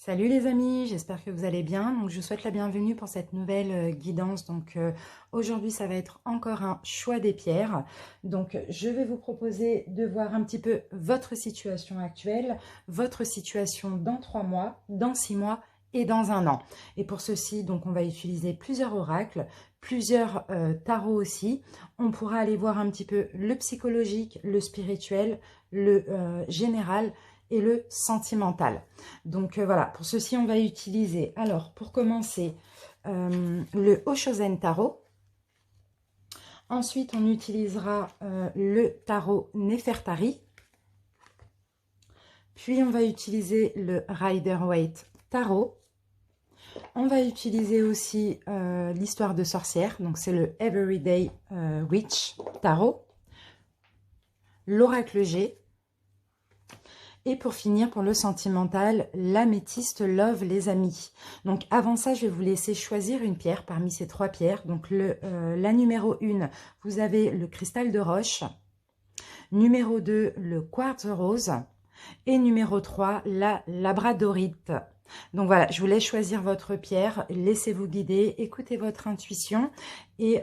Salut les amis, j'espère que vous allez bien. Donc, je vous souhaite la bienvenue pour cette nouvelle guidance. Donc, aujourd'hui, ça va être encore un choix des pierres. Donc, je vais vous proposer de voir un petit peu votre situation actuelle, votre situation dans 3 mois, dans 6 mois et dans un an. Et pour ceci, donc, on va utiliser plusieurs oracles, plusieurs tarots aussi. On pourra aller voir un petit peu le psychologique, le spirituel, le général et le sentimental. Donc voilà, pour ceci, on va utiliser, alors pour commencer, le Oshozen Tarot. Ensuite, on utilisera le tarot Nefertari. Puis, on va utiliser le Rider-Waite Tarot. On va utiliser aussi l'histoire de sorcière, donc c'est le Everyday Witch Tarot. L'Oracle G. Et pour finir, pour le sentimental, l'améthyste Love, les amis. Donc avant ça, je vais vous laisser choisir une pierre parmi ces 3 pierres. Donc la numéro 1, vous avez le cristal de roche. Numéro 2, le quartz rose. Et numéro 3, la labradorite. Donc voilà, je vous laisse choisir votre pierre, laissez-vous guider, écoutez votre intuition et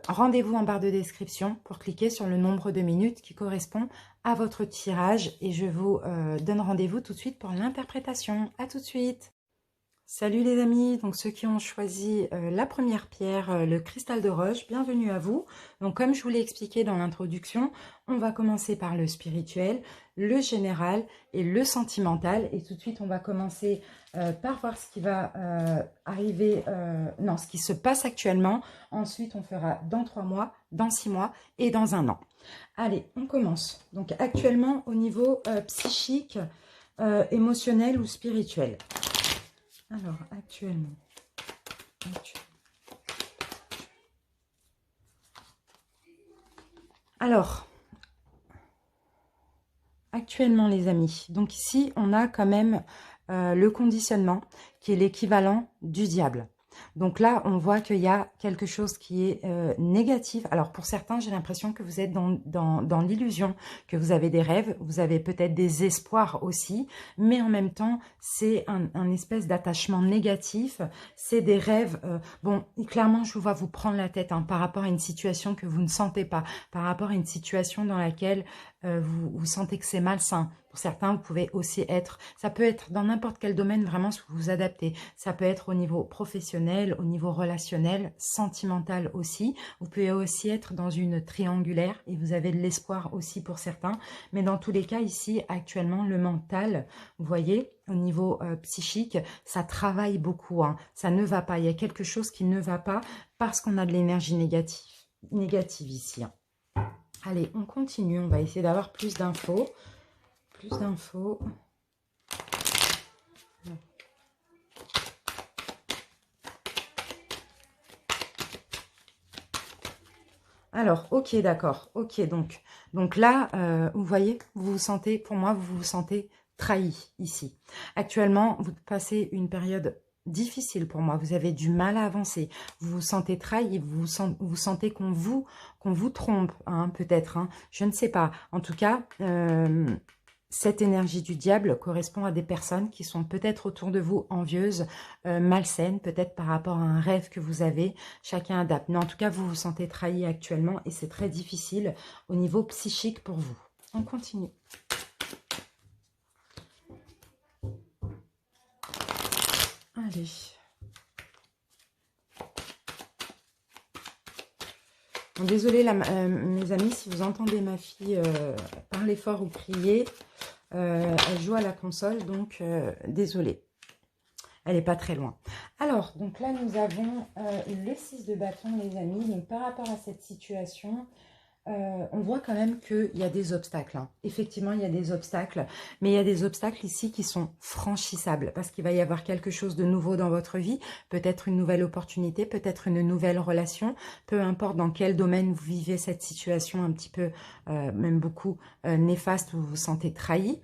rendez-vous en barre de description pour cliquer sur le nombre de minutes qui correspond à votre tirage et je vous donne rendez-vous tout de suite pour l'interprétation. À tout de suite. Salut les amis, donc ceux qui ont choisi la première pierre, le cristal de roche, bienvenue à vous. Donc comme je vous l'ai expliqué dans l'introduction, on va commencer par le spirituel, le général et le sentimental. Et tout de suite, on va commencer par voir ce qui va arriver, non, ce qui se passe actuellement. Ensuite, on fera dans 3 mois, dans 6 mois et dans un an. Allez, on commence. Donc actuellement, au niveau psychique, émotionnel ou spirituel. Alors, actuellement. Alors, actuellement, les amis. Donc ici, on a quand même le conditionnement qui est l'équivalent du diable. Donc là, on voit qu'il y a quelque chose qui est négatif. Alors pour certains, j'ai l'impression que vous êtes dans l'illusion, que vous avez des rêves, vous avez peut-être des espoirs aussi, mais en même temps, c'est un espèce d'attachement négatif, c'est des rêves. Bon, clairement, je vous vois vous prendre la tête par rapport à une situation que vous ne sentez pas, par rapport à une situation dans laquelle vous sentez que c'est malsain. Pour certains, vous pouvez aussi être, ça peut être dans n'importe quel domaine, vraiment, si vous vous adaptez. Ça peut être au niveau professionnel, au niveau relationnel, sentimental aussi. Vous pouvez aussi être dans une triangulaire et vous avez de l'espoir aussi pour certains. Mais dans tous les cas, ici, actuellement, le mental, vous voyez, au niveau psychique, ça travaille beaucoup. Ça ne va pas. Il y a quelque chose qui ne va pas parce qu'on a de l'énergie négative ici. Allez, on continue. On va essayer d'avoir plus d'infos. Plus d'infos. Alors, ok, d'accord. Ok, donc là, vous voyez, vous vous sentez, pour moi, vous vous sentez trahi ici. Actuellement, vous passez une période difficile pour moi. Vous avez du mal à avancer. Vous vous sentez trahi, vous sentez qu'on vous trompe, peut-être. Je ne sais pas. En tout cas, cette énergie du diable correspond à des personnes qui sont peut-être autour de vous envieuses, malsaines, peut-être par rapport à un rêve que vous avez. Chacun adapte. Mais en tout cas, vous vous sentez trahi actuellement et c'est très difficile au niveau psychique pour vous. On continue. Allez. Bon, désolée, mes amis, si vous entendez ma fille parler fort ou crier, elle joue à la console, donc désolée. Elle n'est pas très loin. Alors, donc là, nous avons le 6 de bâton, les amis. Donc, par rapport à cette situation, on voit quand même qu'il y a des obstacles. Effectivement, il y a des obstacles, mais il y a des obstacles ici qui sont franchissables parce qu'il va y avoir quelque chose de nouveau dans votre vie, peut-être une nouvelle opportunité, peut-être une nouvelle relation, peu importe dans quel domaine vous vivez cette situation un petit peu, même beaucoup néfaste, où vous vous sentez trahi.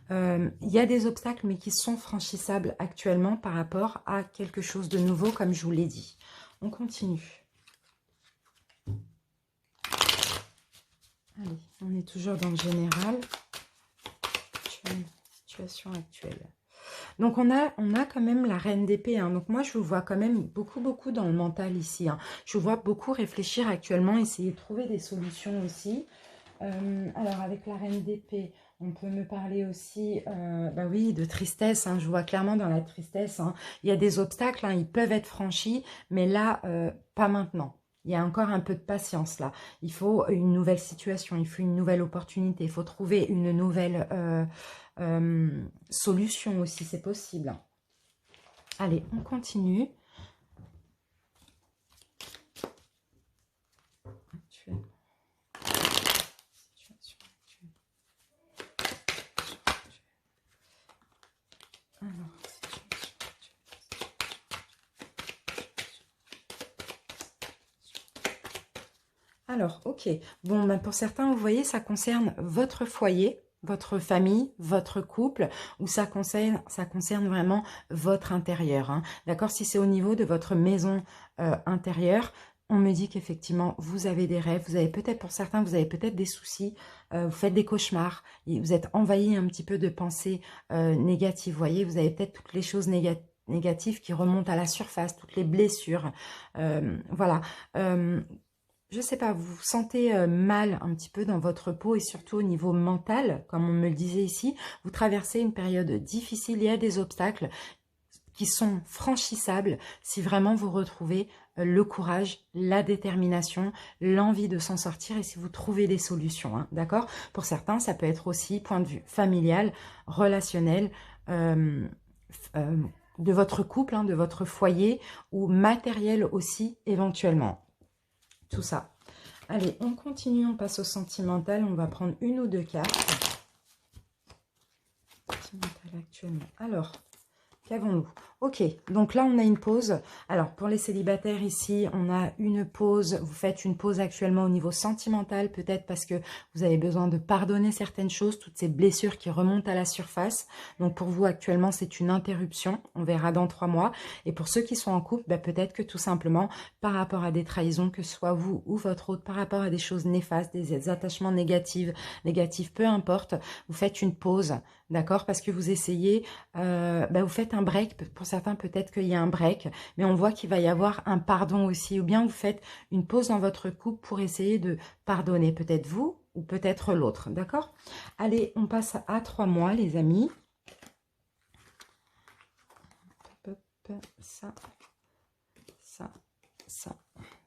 Il y a des obstacles, mais qui sont franchissables actuellement par rapport à quelque chose de nouveau, comme je vous l'ai dit. On continue. Allez, on est toujours dans le général. Situation actuelle. Donc on a quand même la reine d'épée, hein. Donc moi je vous vois quand même beaucoup dans le mental ici, hein. Je vous vois beaucoup réfléchir actuellement, essayer de trouver des solutions aussi. Alors avec la reine d'épée, on peut me parler aussi, bah oui, de tristesse, hein. Je vois clairement dans la tristesse, hein. Il y a des obstacles, hein, ils peuvent être franchis, mais là, pas maintenant. Il y a encore un peu de patience là. Il faut une nouvelle situation, il faut une nouvelle opportunité, il faut trouver une nouvelle solution aussi, c'est possible. Allez, on continue. Alors, ok. Bon, ben pour certains, vous voyez, ça concerne votre foyer, votre famille, votre couple, ou ça concerne vraiment votre intérieur, hein. D'accord? Si c'est au niveau de votre maison intérieure, on me dit qu'effectivement, vous avez des rêves, vous avez peut-être, pour certains, vous avez peut-être des soucis, vous faites des cauchemars, et vous êtes envahi un petit peu de pensées négatives, vous voyez, vous avez peut-être toutes les choses négatives qui remontent à la surface, toutes les blessures, voilà. Je sais pas, vous vous sentez mal un petit peu dans votre peau et surtout au niveau mental, comme on me le disait ici, vous traversez une période difficile, il y a des obstacles qui sont franchissables si vraiment vous retrouvez le courage, la détermination, l'envie de s'en sortir et si vous trouvez des solutions, hein, d'accord? Pour certains, ça peut être aussi point de vue familial, relationnel, euh, de votre couple, hein, de votre foyer ou matériel aussi éventuellement. Tout ça. Allez, on continue, on passe au sentimental. On va prendre une ou deux cartes. Sentimental actuellement. Alors, qu'avons-nous? Ok, donc là on a une pause. Alors pour les célibataires ici, on a une pause. Vous faites une pause actuellement au niveau sentimental, peut-être parce que vous avez besoin de pardonner certaines choses, toutes ces blessures qui remontent à la surface. Donc pour vous actuellement, c'est une interruption. On verra dans 3 mois. Et pour ceux qui sont en couple, bah, peut-être que tout simplement, par rapport à des trahisons, que ce soit vous ou votre autre, par rapport à des choses néfastes, des attachements négatifs, peu importe, vous faites une pause, d'accord? Parce que vous essayez, bah, vous faites un break. Pour certains, peut-être qu'il y a un break, mais on voit qu'il va y avoir un pardon aussi, ou bien vous faites une pause dans votre couple pour essayer de pardonner, peut-être vous ou peut-être l'autre, d'accord? Allez, on passe à 3 mois, les amis. Ça, ça, ça,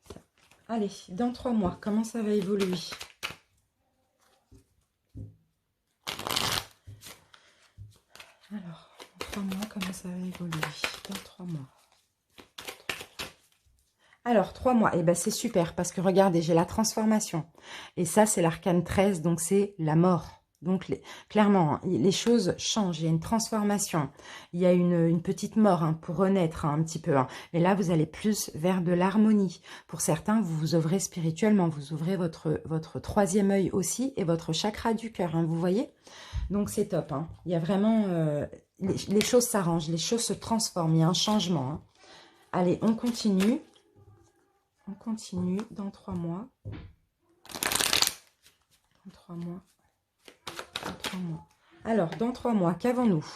ça. Allez, dans 3 mois, comment ça va évoluer? Alors, dans 3 mois, comment ça va évoluer? Dans 3 mois. Alors, 3 mois, et ben c'est super, parce que regardez, j'ai la transformation. Et ça, c'est l'arcane 13, donc c'est la mort. Donc, clairement, hein, les choses changent, il y a une transformation. Il y a une petite mort, hein, pour renaître, hein, un petit peu, hein. Mais là, vous allez plus vers de l'harmonie. Pour certains, vous vous ouvrez spirituellement, vous ouvrez votre troisième œil aussi et votre chakra du cœur, hein, vous voyez? Donc, c'est top, hein. Il y a vraiment... les choses s'arrangent, les choses se transforment, il y a un changement, hein. Allez, on continue. On continue dans 3 mois. Dans 3 mois. Dans 3 mois. Alors, dans 3 mois, qu'avons-nous?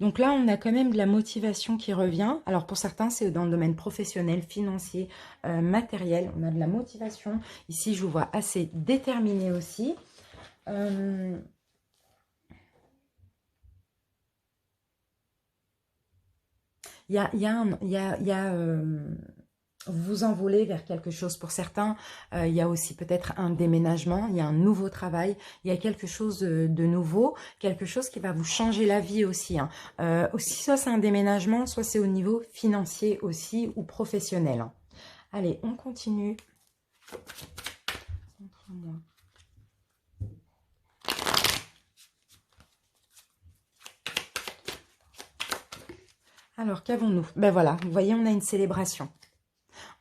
Donc là, on a quand même de la motivation qui revient. Alors pour certains, c'est dans le domaine professionnel, financier, matériel. On a de la motivation. Ici, je vous vois assez déterminé aussi. Il y a vous vous envolez vers quelque chose. Pour certains, il y a aussi peut-être un déménagement, il y a un nouveau travail, il y a quelque chose de nouveau, quelque chose qui va vous changer la vie aussi, hein. Aussi, soit c'est un déménagement, soit c'est au niveau financier aussi ou professionnel, hein. Allez, on continue. Alors, qu'avons-nous? Ben voilà, vous voyez, on a une célébration.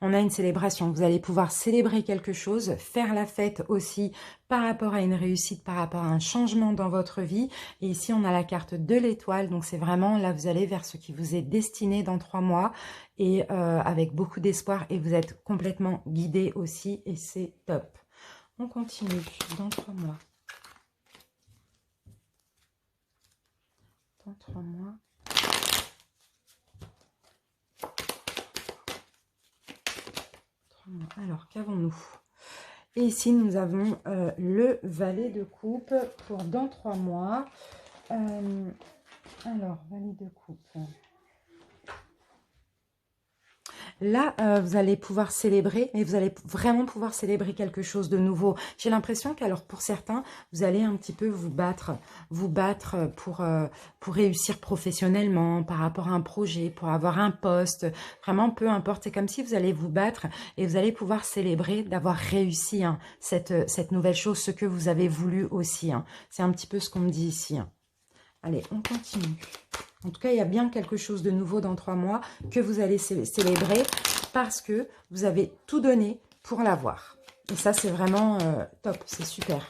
On a une célébration. Vous allez pouvoir célébrer quelque chose, faire la fête aussi par rapport à une réussite, par rapport à un changement dans votre vie. Et ici, on a la carte de l'étoile. Donc, c'est vraiment, là, vous allez vers ce qui vous est destiné dans 3 mois et avec beaucoup d'espoir. Et vous êtes complètement guidé aussi et c'est top. On continue dans 3 mois. Dans 3 mois. Alors, qu'avons-nous? Et ici, nous avons le valet de coupe pour dans 3 mois. Alors, valet de coupe. Là, vous allez pouvoir célébrer, mais vous allez vraiment pouvoir célébrer quelque chose de nouveau. J'ai l'impression qu'alors pour certains, vous allez un petit peu vous battre pour réussir professionnellement, par rapport à un projet, pour avoir un poste, vraiment peu importe. C'est comme si vous allez vous battre et vous allez pouvoir célébrer d'avoir réussi hein, cette nouvelle chose, ce que vous avez voulu aussi. Hein. C'est un petit peu ce qu'on me dit ici. Hein. Allez, on continue. En tout cas, il y a bien quelque chose de nouveau dans 3 mois que vous allez célébrer parce que vous avez tout donné pour l'avoir. Et ça, c'est vraiment top, c'est super.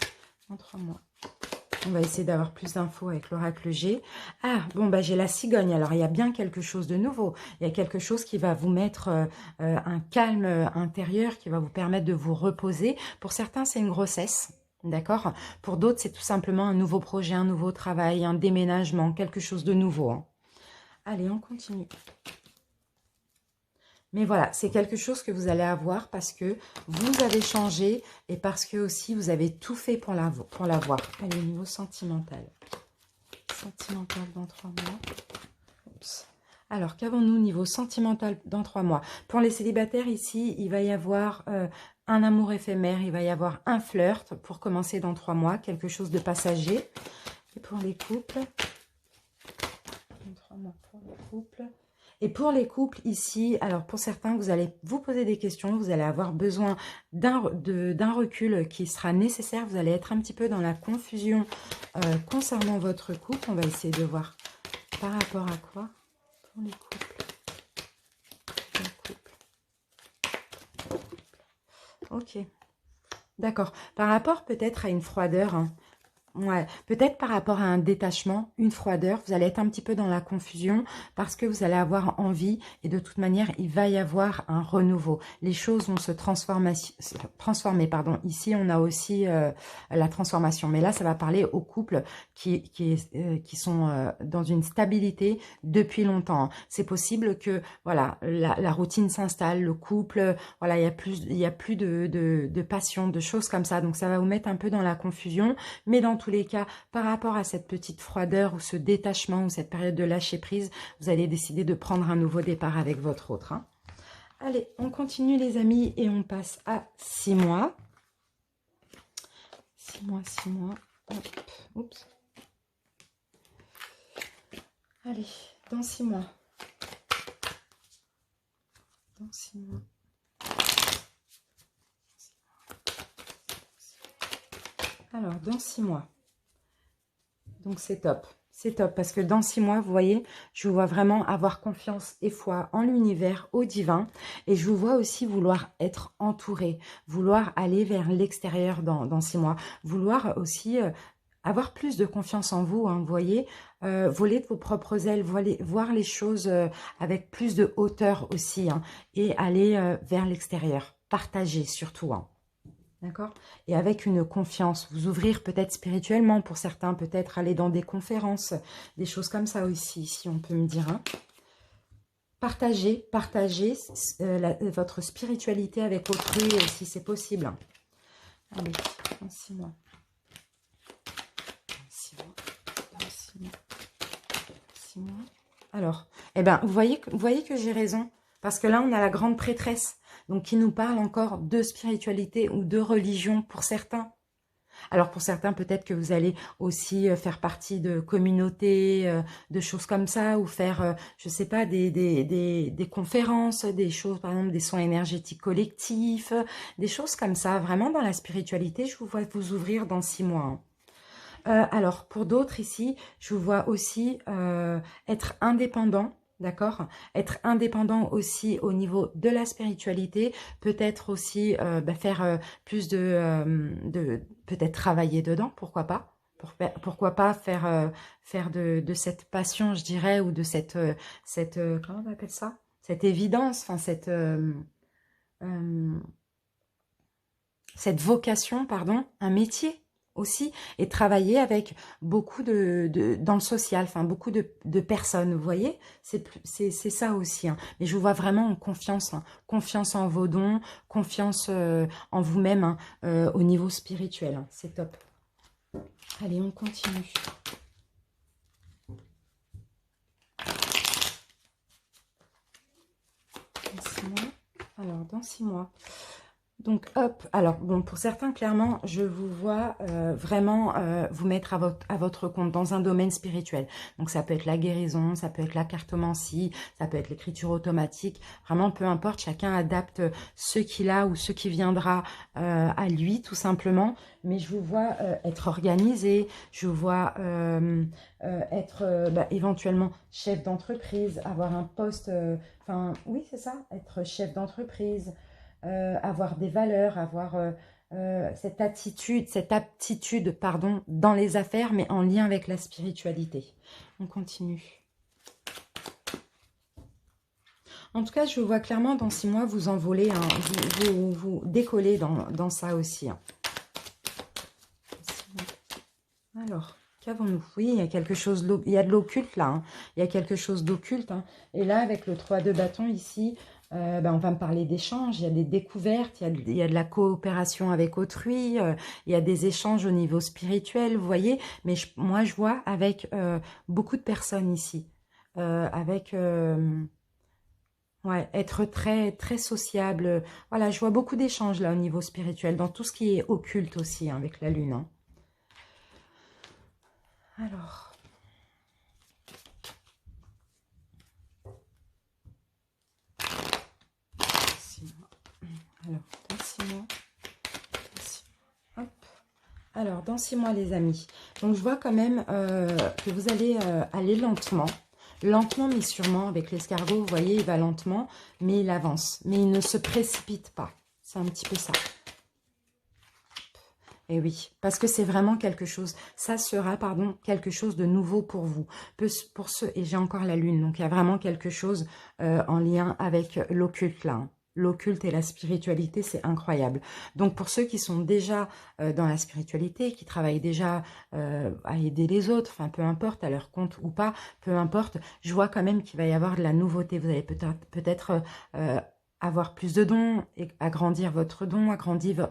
Dans 3 mois. On va essayer d'avoir plus d'infos avec l'oracle G. Ah, bon, bah j'ai la cigogne. Alors, il y a bien quelque chose de nouveau. Il y a quelque chose qui va vous mettre un calme intérieur, qui va vous permettre de vous reposer. Pour certains, c'est une grossesse. D'accord? Pour d'autres, c'est tout simplement un nouveau projet, un nouveau travail, un déménagement, quelque chose de nouveau. Hein. Allez, on continue. Mais voilà, c'est quelque chose que vous allez avoir parce que vous avez changé et parce que aussi vous avez tout fait pour l'avoir. Allez, au niveau sentimental. Sentimental dans 3 mois. Oups. Alors, qu'avons-nous au niveau sentimental dans 3 mois? Pour les célibataires, ici, il va y avoir un amour éphémère, il va y avoir un flirt pour commencer dans 3 mois, quelque chose de passager. Et pour les couples, dans 3 mois pour les couples. Et pour les couples ici, alors pour certains, vous allez vous poser des questions, vous allez avoir besoin d'un recul qui sera nécessaire. Vous allez être un petit peu dans la confusion concernant votre couple. On va essayer de voir par rapport à quoi pour les couples. Ok, d'accord. Par rapport peut-être à une froideur, hein. Ouais, peut-être par rapport à un détachement, une froideur, vous allez être un petit peu dans la confusion parce que vous allez avoir envie et de toute manière, il va y avoir un renouveau. Les choses vont se transformer. Pardon. Ici, on a aussi la transformation. Mais là, ça va parler aux couples qui sont dans une stabilité depuis longtemps. C'est possible que voilà, la routine s'installe, le couple, voilà, il y a plus de passion, de choses comme ça. Donc, ça va vous mettre un peu dans la confusion. Mais dans tous les cas, par rapport à cette petite froideur ou ce détachement ou cette période de lâcher prise, vous allez décider de prendre un nouveau départ avec votre autre. Hein. Allez, on continue les amis et on passe à 6 mois. 6 mois, 6 mois. Hop, oups. Allez, dans 6 mois. Dans 6 mois. Alors, dans 6 mois. Donc, c'est top. C'est top parce que dans 6 mois, vous voyez, je vous vois vraiment avoir confiance et foi en l'univers, au divin. Et je vous vois aussi vouloir être entouré, vouloir aller vers l'extérieur dans 6 mois. Vouloir aussi avoir plus de confiance en vous, hein, vous voyez. Voler de vos propres ailes, voir les choses avec plus de hauteur aussi. Hein, et aller vers l'extérieur. Partager surtout, hein. D'accord? Et avec une confiance, vous ouvrir peut-être spirituellement pour certains, peut-être aller dans des conférences, des choses comme ça aussi, si on peut me dire. Hein. Partagez votre spiritualité avec autrui si c'est possible. Allez, dans 6 mois. Dans 6 mois. Dans 6 mois. 6 mois. Alors, eh ben, vous voyez que j'ai raison. Parce que là, on a la grande prêtresse. Donc, qui nous parle encore de spiritualité ou de religion pour certains. Alors, pour certains, peut-être que vous allez aussi faire partie de communautés, de choses comme ça, ou faire, je sais pas, des conférences, des choses, par exemple, des soins énergétiques collectifs, des choses comme ça. Vraiment, dans la spiritualité, je vous vois vous ouvrir dans 6 mois. Hein. Alors, pour d'autres ici, je vous vois aussi être indépendant. D'accord? Être indépendant aussi au niveau de la spiritualité, peut-être aussi faire plus de peut-être travailler dedans, pourquoi pas? Pourquoi pas faire de cette passion, je dirais, ou de cette comment on appelle ça? Cette évidence, enfin cette vocation, pardon, un métier aussi, et travailler avec beaucoup dans le social, enfin beaucoup de personnes, vous voyez, c'est ça aussi, hein. Mais je vous vois vraiment en confiance, hein. Confiance en vos dons, confiance en vous-même, hein, au niveau spirituel, hein. C'est top. Allez, on continue. Dans 6 mois. Alors, dans 6 mois. Donc, hop, alors, bon, pour certains, clairement, je vous vois vraiment vous mettre à votre compte dans un domaine spirituel. Donc, ça peut être la guérison, ça peut être la cartomancie, ça peut être l'écriture automatique. Vraiment, peu importe, chacun adapte ce qu'il a ou ce qui viendra à lui, tout simplement. Mais je vous vois être organisé, je vous vois être éventuellement chef d'entreprise, avoir un poste, enfin, oui, c'est ça, être chef d'entreprise. Avoir des valeurs, avoir cette aptitude, pardon, dans les affaires, mais en lien avec la spiritualité. On continue. En tout cas, je vois clairement dans 6 mois, vous envolez, hein, vous décollez dans ça aussi. Hein. Alors, qu'avons-nous? Oui, il y a quelque chose, il y a de l'occulte là, hein. Il y a quelque chose d'occulte. Hein. Et là, avec le 3 de bâton ici, on va me parler d'échanges, il y a des découvertes, il y a de la coopération avec autrui, il y a des échanges au niveau spirituel, vous voyez. Mais moi, je vois avec beaucoup de personnes ici, avec... ouais, être très, très sociable. Voilà, je vois beaucoup d'échanges là au niveau spirituel, dans tout ce qui est occulte aussi, hein, avec la lune. Hein. Alors... Alors, dans 6 mois. Hop. Alors, dans 6 mois, les amis. Donc, je vois quand même que vous allez aller lentement. Lentement, mais sûrement. Avec l'escargot, vous voyez, il va lentement, mais il avance. Mais il ne se précipite pas. C'est un petit peu ça. Et oui, parce que c'est vraiment quelque chose, ça sera, pardon, quelque chose de nouveau pour vous. Pour ceux, et j'ai encore la lune, donc il y a vraiment quelque chose en lien avec l'occulte là. Hein. L'occulte et la spiritualité, c'est incroyable. Donc pour ceux qui sont déjà dans la spiritualité, qui travaillent déjà à aider les autres, enfin peu importe, à leur compte ou pas, peu importe, je vois quand même qu'il va y avoir de la nouveauté. Vous allez peut-être avoir plus de dons, et agrandir votre don, agrandir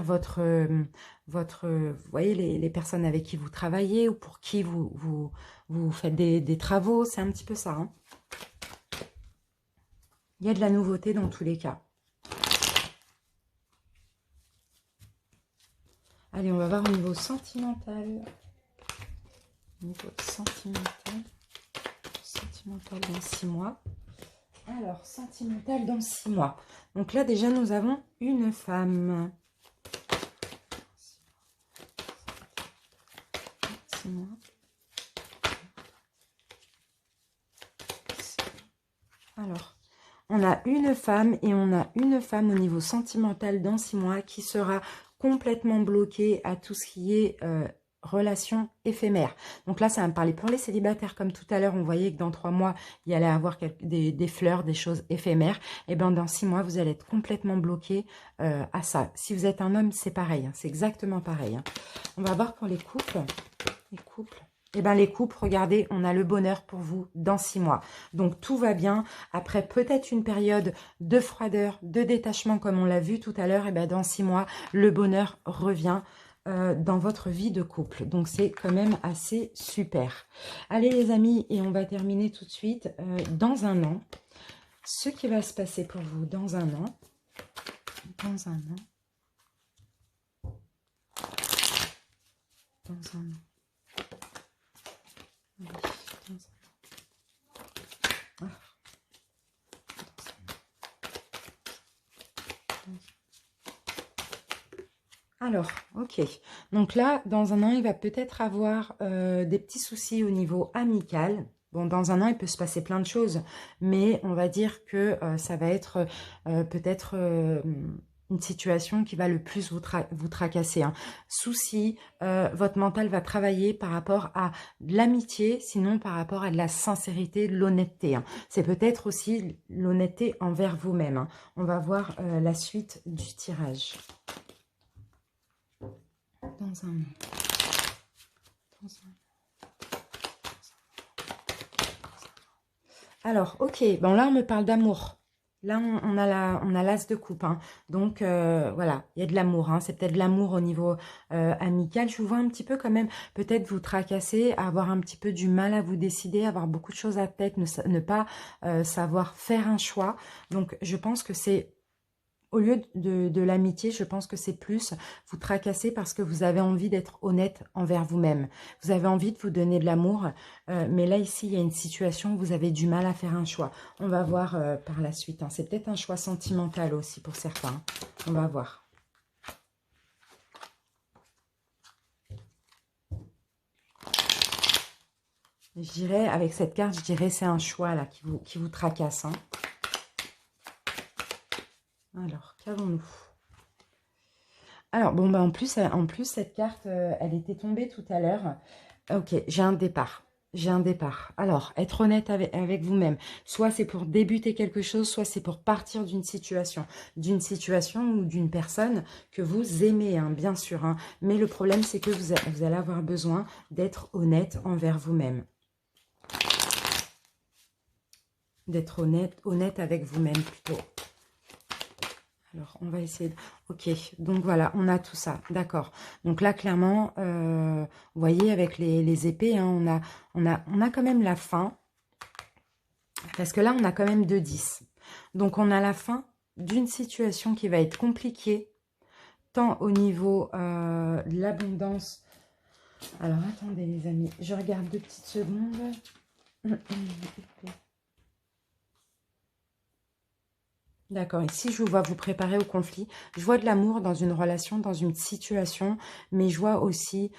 vous voyez, les personnes avec qui vous travaillez ou pour qui vous faites des travaux, c'est un petit peu ça. Hein. Il y a de la nouveauté dans tous les cas. Allez, on va voir au niveau sentimental. Au niveau sentimental. Sentimental dans 6 mois. Alors, sentimental dans 6 mois. Donc là, déjà, nous avons une femme. 6 mois. Alors, on a une femme et on a une femme au niveau sentimental dans 6 mois qui sera complètement bloquée à tout ce qui est relation éphémère. Donc là, ça va me parler pour les célibataires, comme tout à l'heure, on voyait que dans 3 mois, il y allait avoir des fleurs, des choses éphémères. Et bien dans 6 mois, vous allez être complètement bloqué à ça. Si vous êtes un homme, c'est pareil, hein, c'est exactement pareil. Hein. On va voir pour les couples. Les couples. Eh bien, les couples, regardez, on a le bonheur pour vous dans 6 mois. Donc, tout va bien. Après, peut-être une période de froideur, de détachement, comme on l'a vu tout à l'heure, et bien, dans 6 mois, le bonheur revient dans votre vie de couple. Donc, c'est quand même assez super. Allez, les amis, et on va terminer tout de suite. Dans un an, ce qui va se passer pour vous dans un an. Dans un an. Dans un an. Oui, alors, ok. Donc là, dans un an, il va peut-être avoir des petits soucis au niveau amical. Bon, dans un an, il peut se passer plein de choses, mais on va dire que ça va être peut-être une situation qui va le plus vous tracasser. Hein. Souci, votre mental va travailler par rapport à l'amitié, sinon par rapport à de la sincérité, de l'honnêteté. Hein. C'est peut-être aussi l'honnêteté envers vous-même. Hein. On va voir la suite du tirage. Dans un... Alors, ok, bon là on me parle d'amour. Là on a l'as de coupe, hein. Donc voilà, il y a de l'amour, hein. C'est peut-être de l'amour au niveau amical. Je vous vois un petit peu quand même, peut-être vous tracasser, avoir un petit peu du mal à vous décider, avoir beaucoup de choses à tête, ne pas savoir faire un choix. Donc je pense que c'est... Au lieu de l'amitié, je pense que c'est plus vous tracasser parce que vous avez envie d'être honnête envers vous-même. Vous avez envie de vous donner de l'amour, mais là, ici, il y a une situation où vous avez du mal à faire un choix. On va voir par la suite, hein. C'est peut-être un choix sentimental aussi pour certains. On va voir. Je dirais, avec cette carte, je dirais c'est un choix là qui vous tracasse, hein. Alors, qu'avons-nous? Alors, bon, bah en plus, cette carte, elle était tombée tout à l'heure. Ok, j'ai un départ. J'ai un départ. Alors, être honnête avec vous-même. Soit c'est pour débuter quelque chose, soit c'est pour partir d'une situation. D'une situation ou d'une personne que vous aimez, hein, bien sûr. Hein. Mais le problème, c'est que vous allez avoir besoin d'être honnête envers vous-même. D'être honnête avec vous-même plutôt. Alors, on va essayer de... Ok, donc voilà, on a tout ça, d'accord. Donc là, clairement, vous voyez, avec les épées, hein, on a quand même la fin. Parce que là, on a quand même 2-10. Donc, on a la fin d'une situation qui va être compliquée, tant au niveau de l'abondance. Alors, attendez, les amis, je regarde 2 petites secondes. D'accord, ici je vous vois vous préparer au conflit. Je vois de l'amour dans une relation, dans une situation, mais je vois aussi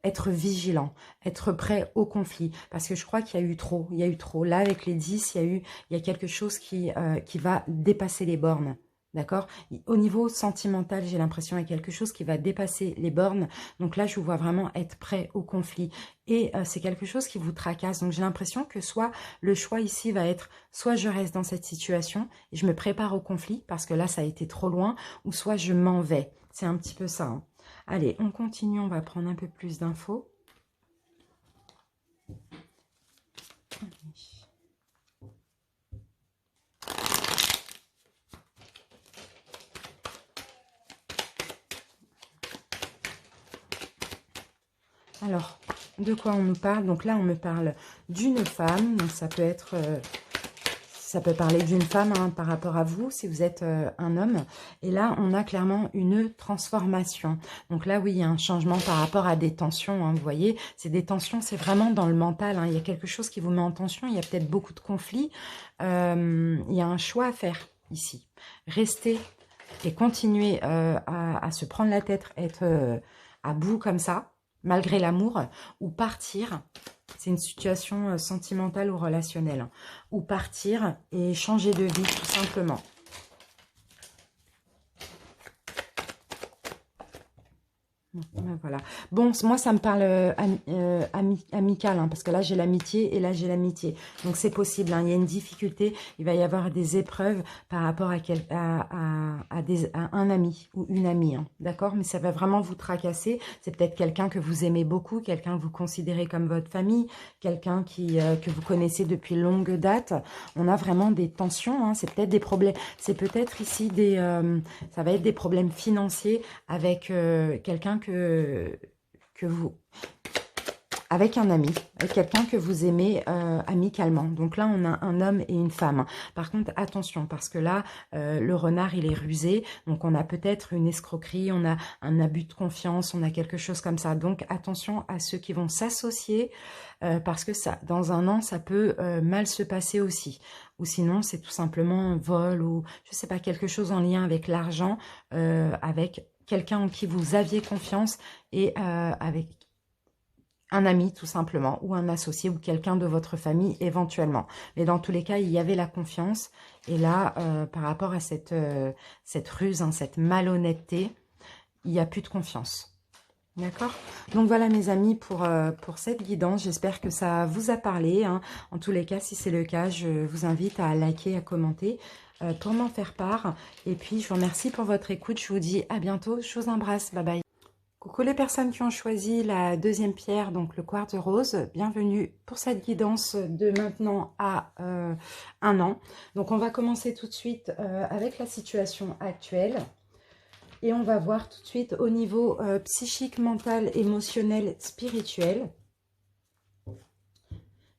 être vigilant, être prêt au conflit. Parce que je crois qu'il y a eu trop, il y a eu trop. Là, avec les 10, il y a quelque chose qui va dépasser les bornes. D'accord? Au niveau sentimental, j'ai l'impression qu'il y a quelque chose qui va dépasser les bornes. Donc là, je vous vois vraiment être prêt au conflit. Et c'est quelque chose qui vous tracasse. Donc j'ai l'impression que soit le choix ici va être, soit je reste dans cette situation et je me prépare au conflit parce que là, ça a été trop loin, ou soit je m'en vais. C'est un petit peu ça, hein. Allez, on continue, on va prendre un peu plus d'infos. Alors, de quoi on nous parle? Donc là, on me parle d'une femme. Donc ça peut être... ça peut parler d'une femme, hein, par rapport à vous, si vous êtes un homme. Et là, on a clairement une transformation. Donc là, oui, il y a un changement par rapport à des tensions, hein, vous voyez. C'est des tensions, c'est vraiment dans le mental, hein. Il y a quelque chose qui vous met en tension. Il y a peut-être beaucoup de conflits. Il y a un choix à faire ici. Rester et continuer à se prendre la tête, être à bout comme ça, malgré l'amour, ou partir. C'est une situation sentimentale ou relationnelle, hein, ou partir et changer de vie tout simplement. Voilà. Bon, moi, ça me parle amical, hein, parce que là, j'ai l'amitié et là, j'ai l'amitié. Donc, c'est possible, hein, il y a une difficulté, il va y avoir des épreuves par rapport à un ami ou une amie, hein, d'accord? Mais ça va vraiment vous tracasser. C'est peut-être quelqu'un que vous aimez beaucoup, quelqu'un que vous considérez comme votre famille, quelqu'un que vous connaissez depuis longue date. On a vraiment des tensions, hein, c'est peut-être des problèmes, c'est peut-être ici ça va être des problèmes financiers avec quelqu'un que vous... Avec un ami, avec quelqu'un que vous aimez amicalement. Donc là, on a un homme et une femme. Par contre, attention, parce que là, le renard, il est rusé. Donc, on a peut-être une escroquerie, on a un abus de confiance, on a quelque chose comme ça. Donc, attention à ceux qui vont s'associer, parce que ça, dans un an, ça peut mal se passer aussi. Ou sinon, c'est tout simplement un vol ou, je sais pas, quelque chose en lien avec l'argent, avec quelqu'un en qui vous aviez confiance et avec un ami tout simplement, ou un associé, ou quelqu'un de votre famille éventuellement. Mais dans tous les cas, il y avait la confiance. Et là, par rapport à cette ruse, hein, cette malhonnêteté, il n'y a plus de confiance. D'accord? Donc voilà mes amis pour cette guidance. J'espère que ça vous a parlé, hein. En tous les cas, si c'est le cas, je vous invite à liker, à commenter pour m'en faire part. Et puis, je vous remercie pour votre écoute. Je vous dis à bientôt. Je vous embrasse. Bye bye. Coucou les personnes qui ont choisi la deuxième pierre, donc le quartz rose. Bienvenue pour cette guidance de maintenant à 1 an. Donc on va commencer tout de suite avec la situation actuelle. Et on va voir tout de suite au niveau psychique, mental, émotionnel, spirituel.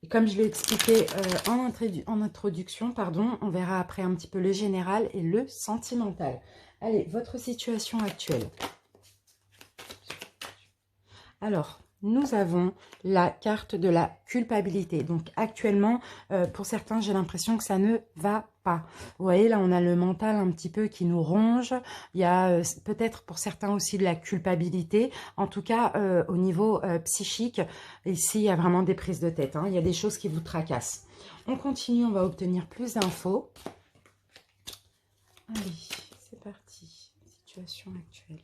Et comme je l'ai expliqué en introduction, pardon, on verra après un petit peu le général et le sentimental. Allez, votre situation actuelle. Alors, nous avons la carte de la culpabilité. Donc, actuellement, pour certains, j'ai l'impression que ça ne va pas. Vous voyez, là, on a le mental un petit peu qui nous ronge. Il y a peut-être pour certains aussi de la culpabilité. En tout cas, au niveau psychique, ici, il y a vraiment des prises de tête, hein. Il y a des choses qui vous tracassent. On continue, on va obtenir plus d'infos. Allez, c'est parti. Situation actuelle.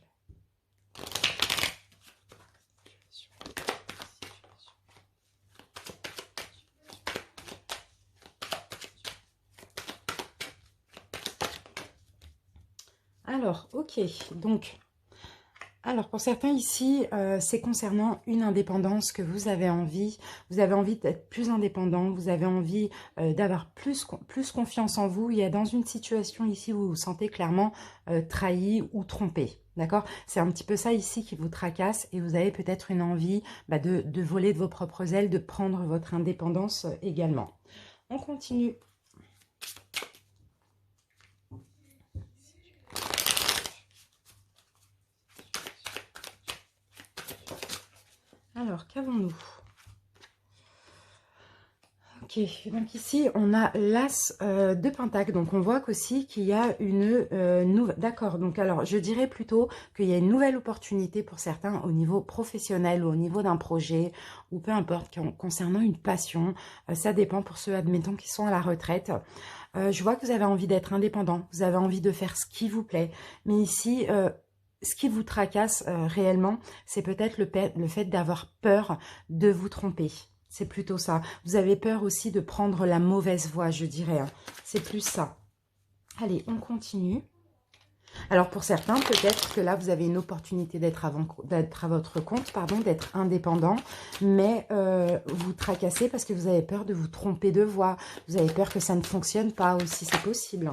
Alors, ok, donc, alors pour certains ici, c'est concernant une indépendance que vous avez envie d'être plus indépendant, vous avez envie d'avoir plus confiance en vous. Il y a dans une situation ici où vous vous sentez clairement trahi ou trompé, d'accord? C'est un petit peu ça ici qui vous tracasse et vous avez peut-être une envie de voler de vos propres ailes, de prendre votre indépendance également. On continue. Alors, qu'avons-nous? Ok, donc ici, on a l'As de Pentacle. Donc, on voit qu'aussi qu'il y a une nouvelle... D'accord, donc alors, je dirais plutôt qu'il y a une nouvelle opportunité pour certains au niveau professionnel ou au niveau d'un projet, ou peu importe, concernant une passion. Ça dépend pour ceux, admettons, qui sont à la retraite. Je vois que vous avez envie d'être indépendant, vous avez envie de faire ce qui vous plaît. Mais ici... ce qui vous tracasse réellement, c'est peut-être le fait d'avoir peur de vous tromper. C'est plutôt ça. Vous avez peur aussi de prendre la mauvaise voie, je dirais, hein. C'est plus ça. Allez, on continue. Alors, pour certains, peut-être que là, vous avez une opportunité d'être à votre compte, pardon, d'être indépendant, mais vous tracassez parce que vous avez peur de vous tromper de voie. Vous avez peur que ça ne fonctionne pas aussi, c'est possible.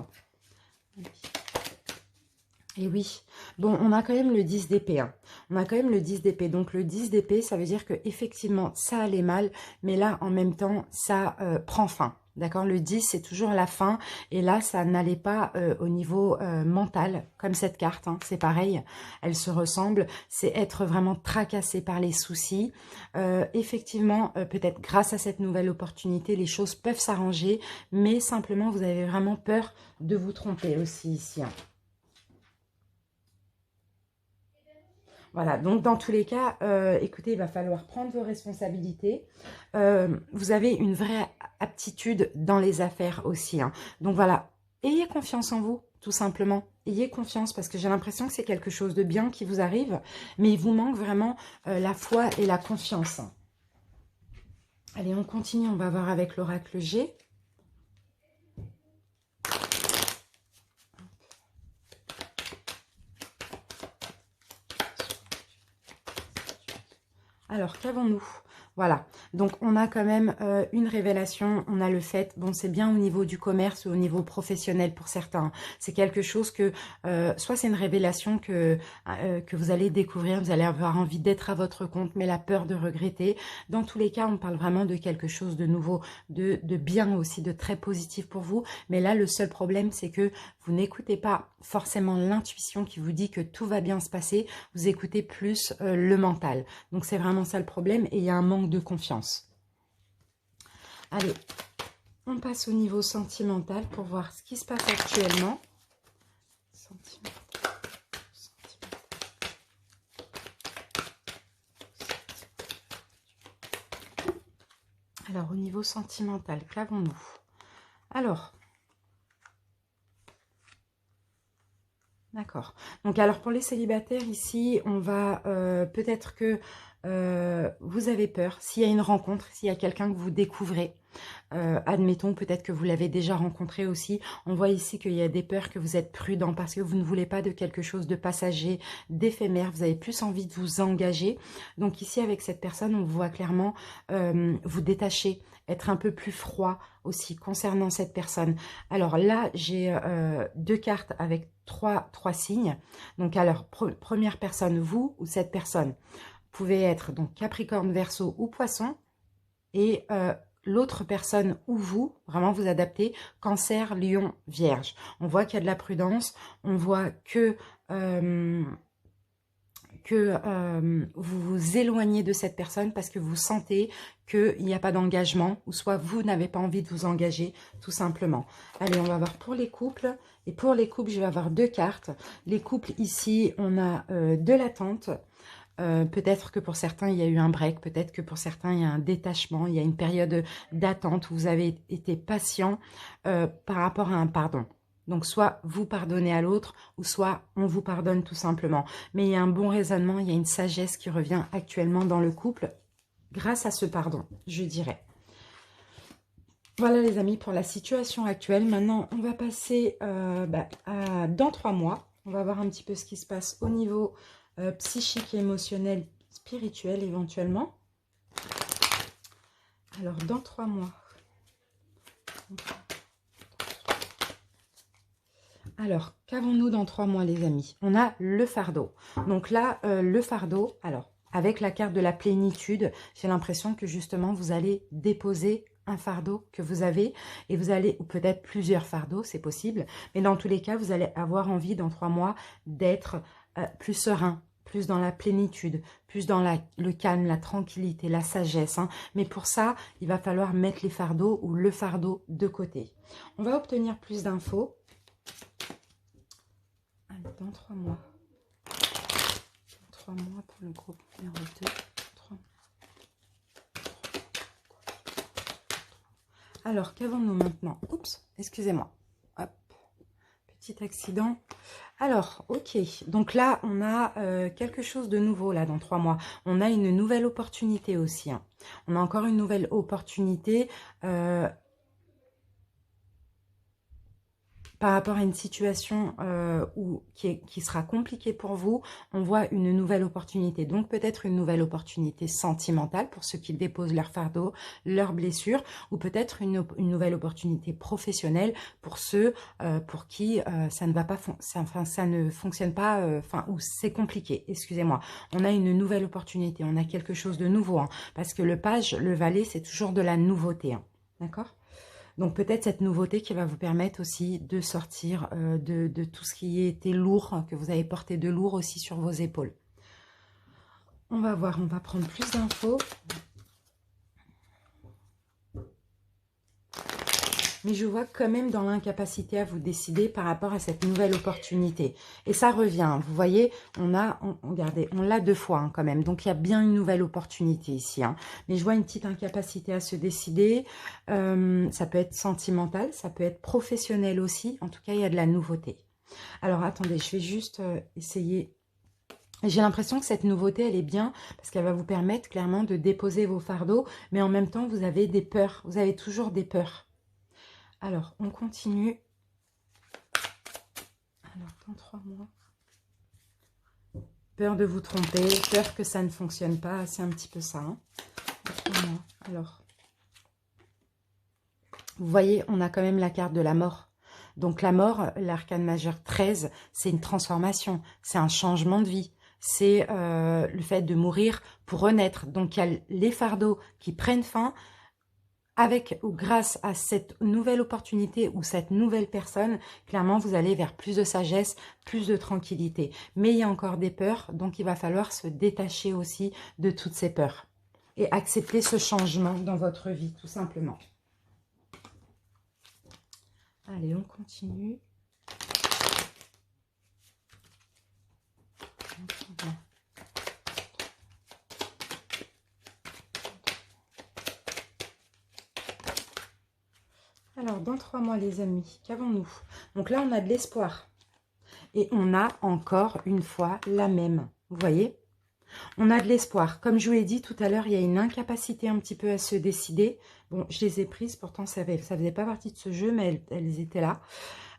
Et oui, bon, on a quand même le 10 d'épée, hein. On a quand même le 10 d'épée. Donc, le 10 d'épée, ça veut dire que effectivement ça allait mal, mais là, en même temps, ça prend fin. D'accord? Le 10, c'est toujours la fin. Et là, ça n'allait pas au niveau mental, comme cette carte, hein. C'est pareil, elles se ressemblent. C'est être vraiment tracassé par les soucis. Effectivement, peut-être grâce à cette nouvelle opportunité, les choses peuvent s'arranger, mais simplement, vous avez vraiment peur de vous tromper aussi ici, hein. Voilà, donc dans tous les cas, écoutez, il va falloir prendre vos responsabilités. Vous avez une vraie aptitude dans les affaires aussi, hein. Donc voilà, ayez confiance en vous, tout simplement. Ayez confiance parce que j'ai l'impression que c'est quelque chose de bien qui vous arrive, mais il vous manque vraiment la foi et la confiance. Allez, on continue, on va voir avec l'oracle G. Alors, qu'avons-nous? Voilà, donc on a quand même une révélation, on a le fait, bon c'est bien au niveau du commerce ou au niveau professionnel pour certains, c'est quelque chose que, soit c'est une révélation que vous allez découvrir, vous allez avoir envie d'être à votre compte, mais la peur de regretter. Dans tous les cas, on parle vraiment de quelque chose de nouveau, de bien aussi, de très positif pour vous, mais là le seul problème c'est que vous n'écoutez pas forcément l'intuition qui vous dit que tout va bien se passer, vous écoutez plus le mental. Donc c'est vraiment ça le problème et il y a un manque de confiance. Allez, on passe au niveau sentimental pour voir ce qui se passe actuellement. Alors, au niveau sentimental, qu'avons-nous? Alors, D'accord. Donc alors pour les célibataires ici, on va peut-être que vous avez peur. S'il y a une rencontre, s'il y a quelqu'un que vous découvrez, admettons peut-être que vous l'avez déjà rencontré aussi, on voit ici qu'il y a des peurs, que vous êtes prudent parce que vous ne voulez pas de quelque chose de passager, d'éphémère, vous avez plus envie de vous engager. Donc ici avec cette personne, on voit clairement vous détacher, être un peu plus froid aussi concernant cette personne. Alors là, j'ai deux cartes avec trois signes. Donc alors, première personne, vous ou cette personne. Vous pouvez être donc Capricorne, Verseau ou Poisson. Et l'autre personne ou vous, vraiment vous adaptez, Cancer, Lion, Vierge. On voit qu'il y a de la prudence, on voit que vous vous éloignez de cette personne parce que vous sentez qu'il n'y a pas d'engagement, ou soit vous n'avez pas envie de vous engager, tout simplement. Allez, on va voir pour les couples. Et pour les couples, je vais avoir deux cartes. Les couples, ici, on a de l'attente. Peut-être que pour certains, il y a eu un break. Peut-être que pour certains, il y a un détachement. Il y a une période d'attente où vous avez été patient par rapport à un pardon. Donc, soit vous pardonnez à l'autre, ou soit on vous pardonne tout simplement. Mais il y a un bon raisonnement, il y a une sagesse qui revient actuellement dans le couple grâce à ce pardon, je dirais. Voilà les amis pour la situation actuelle. Maintenant, on va passer dans 3 mois. On va voir un petit peu ce qui se passe au niveau psychique, émotionnel, spirituel éventuellement. Alors, dans 3 mois. Alors, qu'avons-nous dans 3 mois, les amis? On a le fardeau. Donc là, le fardeau, alors, avec la carte de la plénitude, j'ai l'impression que justement, vous allez déposer un fardeau que vous avez et vous allez, ou peut-être plusieurs fardeaux, c'est possible. Mais dans tous les cas, vous allez avoir envie dans 3 mois d'être plus serein, plus dans la plénitude, plus dans le calme, la tranquillité, la sagesse. Hein. Mais pour ça, il va falloir mettre les fardeaux ou le fardeau de côté. On va obtenir plus d'infos. Dans 3 mois. 3 mois pour le groupe numéro 2. 3. Alors, qu'avons-nous maintenant? Oups, excusez-moi. Hop, petit accident. Alors, ok. Donc là, on a quelque chose de nouveau là dans 3 mois. On a une nouvelle opportunité aussi. Hein. On a encore une nouvelle opportunité. Par rapport à une situation qui sera compliquée pour vous, on voit une nouvelle opportunité. Donc peut-être une nouvelle opportunité sentimentale pour ceux qui déposent leur fardeau, leurs blessures, ou peut-être une nouvelle opportunité professionnelle pour ceux pour qui ça ne va pas, ça ne fonctionne pas, ou c'est compliqué. Excusez-moi. On a une nouvelle opportunité, on a quelque chose de nouveau, hein, parce que le page, le valet, c'est toujours de la nouveauté. Hein, d'accord ? Donc peut-être cette nouveauté qui va vous permettre aussi de sortir de tout ce qui était lourd, que vous avez porté de lourd aussi sur vos épaules. On va voir, on va prendre plus d'infos. Mais je vois quand même dans l'incapacité à vous décider par rapport à cette nouvelle opportunité. Et ça revient, vous voyez, regardez, on l'a 2 fois hein, quand même. Donc il y a bien une nouvelle opportunité ici. Hein. Mais je vois une petite incapacité à se décider. Ça peut être sentimental, ça peut être professionnel aussi. En tout cas, il y a de la nouveauté. Alors attendez, je vais juste essayer... J'ai l'impression que cette nouveauté, elle est bien parce qu'elle va vous permettre clairement de déposer vos fardeaux. Mais en même temps, vous avez des peurs. Vous avez toujours des peurs. Alors, on continue. Alors, dans 3 mois. Peur de vous tromper, peur que ça ne fonctionne pas. C'est un petit peu ça. Hein. Dans 3 mois. Alors, vous voyez, on a quand même la carte de la mort. Donc, la mort, l'arcane majeur 13, c'est une transformation. C'est un changement de vie. C'est le fait de mourir pour renaître. Donc, il y a les fardeaux qui prennent fin. Avec ou grâce à cette nouvelle opportunité ou cette nouvelle personne, clairement, vous allez vers plus de sagesse, plus de tranquillité. Mais il y a encore des peurs, donc il va falloir se détacher aussi de toutes ces peurs. Et accepter ce changement dans votre vie, tout simplement. Allez, on continue. Alors, dans 3 mois, les amis, qu'avons-nous? Donc là, on a de l'espoir. Et on a encore une fois la même. Vous voyez? On a de l'espoir. Comme je vous l'ai dit tout à l'heure, il y a une incapacité un petit peu à se décider. Bon, je les ai prises, pourtant ça faisait pas partie de ce jeu, mais elles étaient là.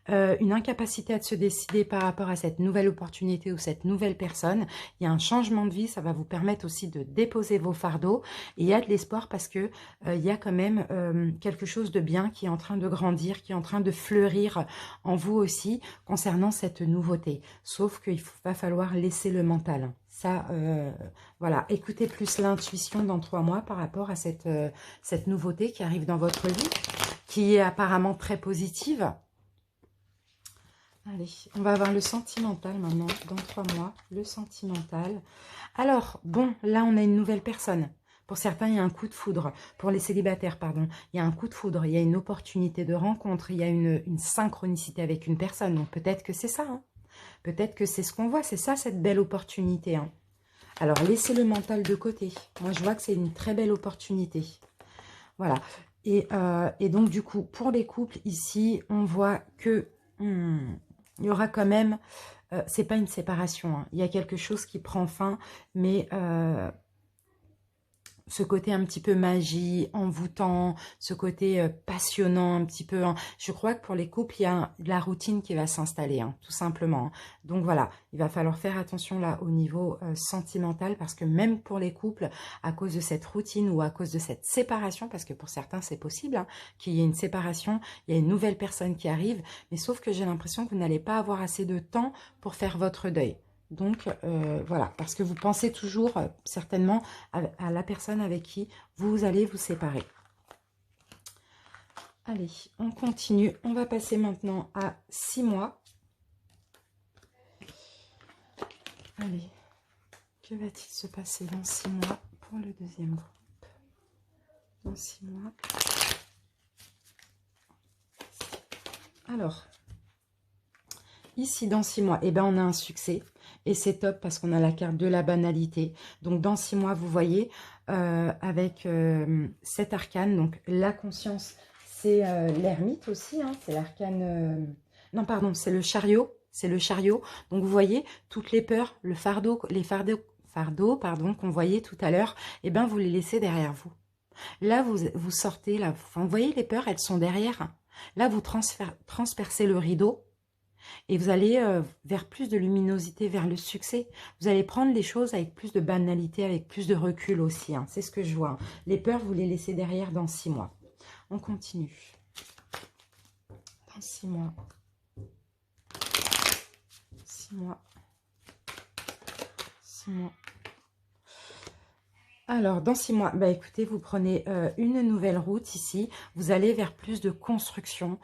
Une incapacité à se décider par rapport à cette nouvelle opportunité ou cette nouvelle personne. Il y a un changement de vie, ça va vous permettre aussi de déposer vos fardeaux. Et il y a de l'espoir parce que il y a quand même quelque chose de bien qui est en train de grandir, qui est en train de fleurir en vous aussi concernant cette nouveauté. Sauf qu'il va falloir laisser le mental. Ça, voilà, écoutez plus l'intuition dans 3 mois par rapport à cette nouveauté qui arrive dans votre vie, qui est apparemment très positive. Allez, on va avoir le sentimental maintenant, dans 3 mois, le sentimental. Alors, bon, là, on a une nouvelle personne. Pour certains, il y a un coup de foudre. Pour les célibataires, pardon, il y a un coup de foudre, il y a une opportunité de rencontre, il y a une synchronicité avec une personne. Donc, peut-être que c'est ça, hein. Peut-être que c'est ce qu'on voit, c'est ça, cette belle opportunité, hein. Alors, laissez le mental de côté. Moi, je vois que c'est une très belle opportunité. Voilà. Et donc, du coup, pour les couples, ici, on voit que... il y aura quand même, c'est pas une séparation, hein. Il y a quelque chose qui prend fin, mais ce côté un petit peu magie, envoûtant, ce côté passionnant un petit peu, hein. Je crois que pour les couples, il y a de la routine qui va s'installer, hein, tout simplement, hein. Donc voilà, il va falloir faire attention là au niveau sentimental, parce que même pour les couples, à cause de cette routine ou à cause de cette séparation, parce que pour certains c'est possible, hein, qu'il y ait une séparation, il y a une nouvelle personne qui arrive, mais sauf que j'ai l'impression que vous n'allez pas avoir assez de temps pour faire votre deuil. Donc, voilà, parce que vous pensez toujours certainement à la personne avec qui vous allez vous séparer. Allez, on continue. On va passer maintenant à 6 mois. Allez, que va-t-il se passer dans 6 mois pour le deuxième groupe? Dans 6 mois. Alors, ici, dans 6 mois, eh ben, on a un succès. Et c'est top parce qu'on a la carte de la banalité. Donc, dans 6 mois, vous voyez, avec cet arcane, donc la conscience, c'est l'ermite aussi, hein, c'est l'arcane... non, pardon, c'est le chariot. C'est le chariot. Donc, vous voyez, toutes les peurs, les fardeaux, pardon, qu'on voyait tout à l'heure, eh ben, vous les laissez derrière vous. Là, vous sortez, là, enfin, vous voyez, les peurs, elles sont derrière. Là, vous transpercez le rideau. Et vous allez vers plus de luminosité, vers le succès. Vous allez prendre les choses avec plus de banalité, avec plus de recul aussi, hein. C'est ce que je vois, hein. Les peurs, vous les laissez derrière dans 6 mois. On continue. Dans 6 mois. 6 mois. 6 mois. Alors, dans 6 mois, bah écoutez, vous prenez une nouvelle route ici. Vous allez vers plus de construction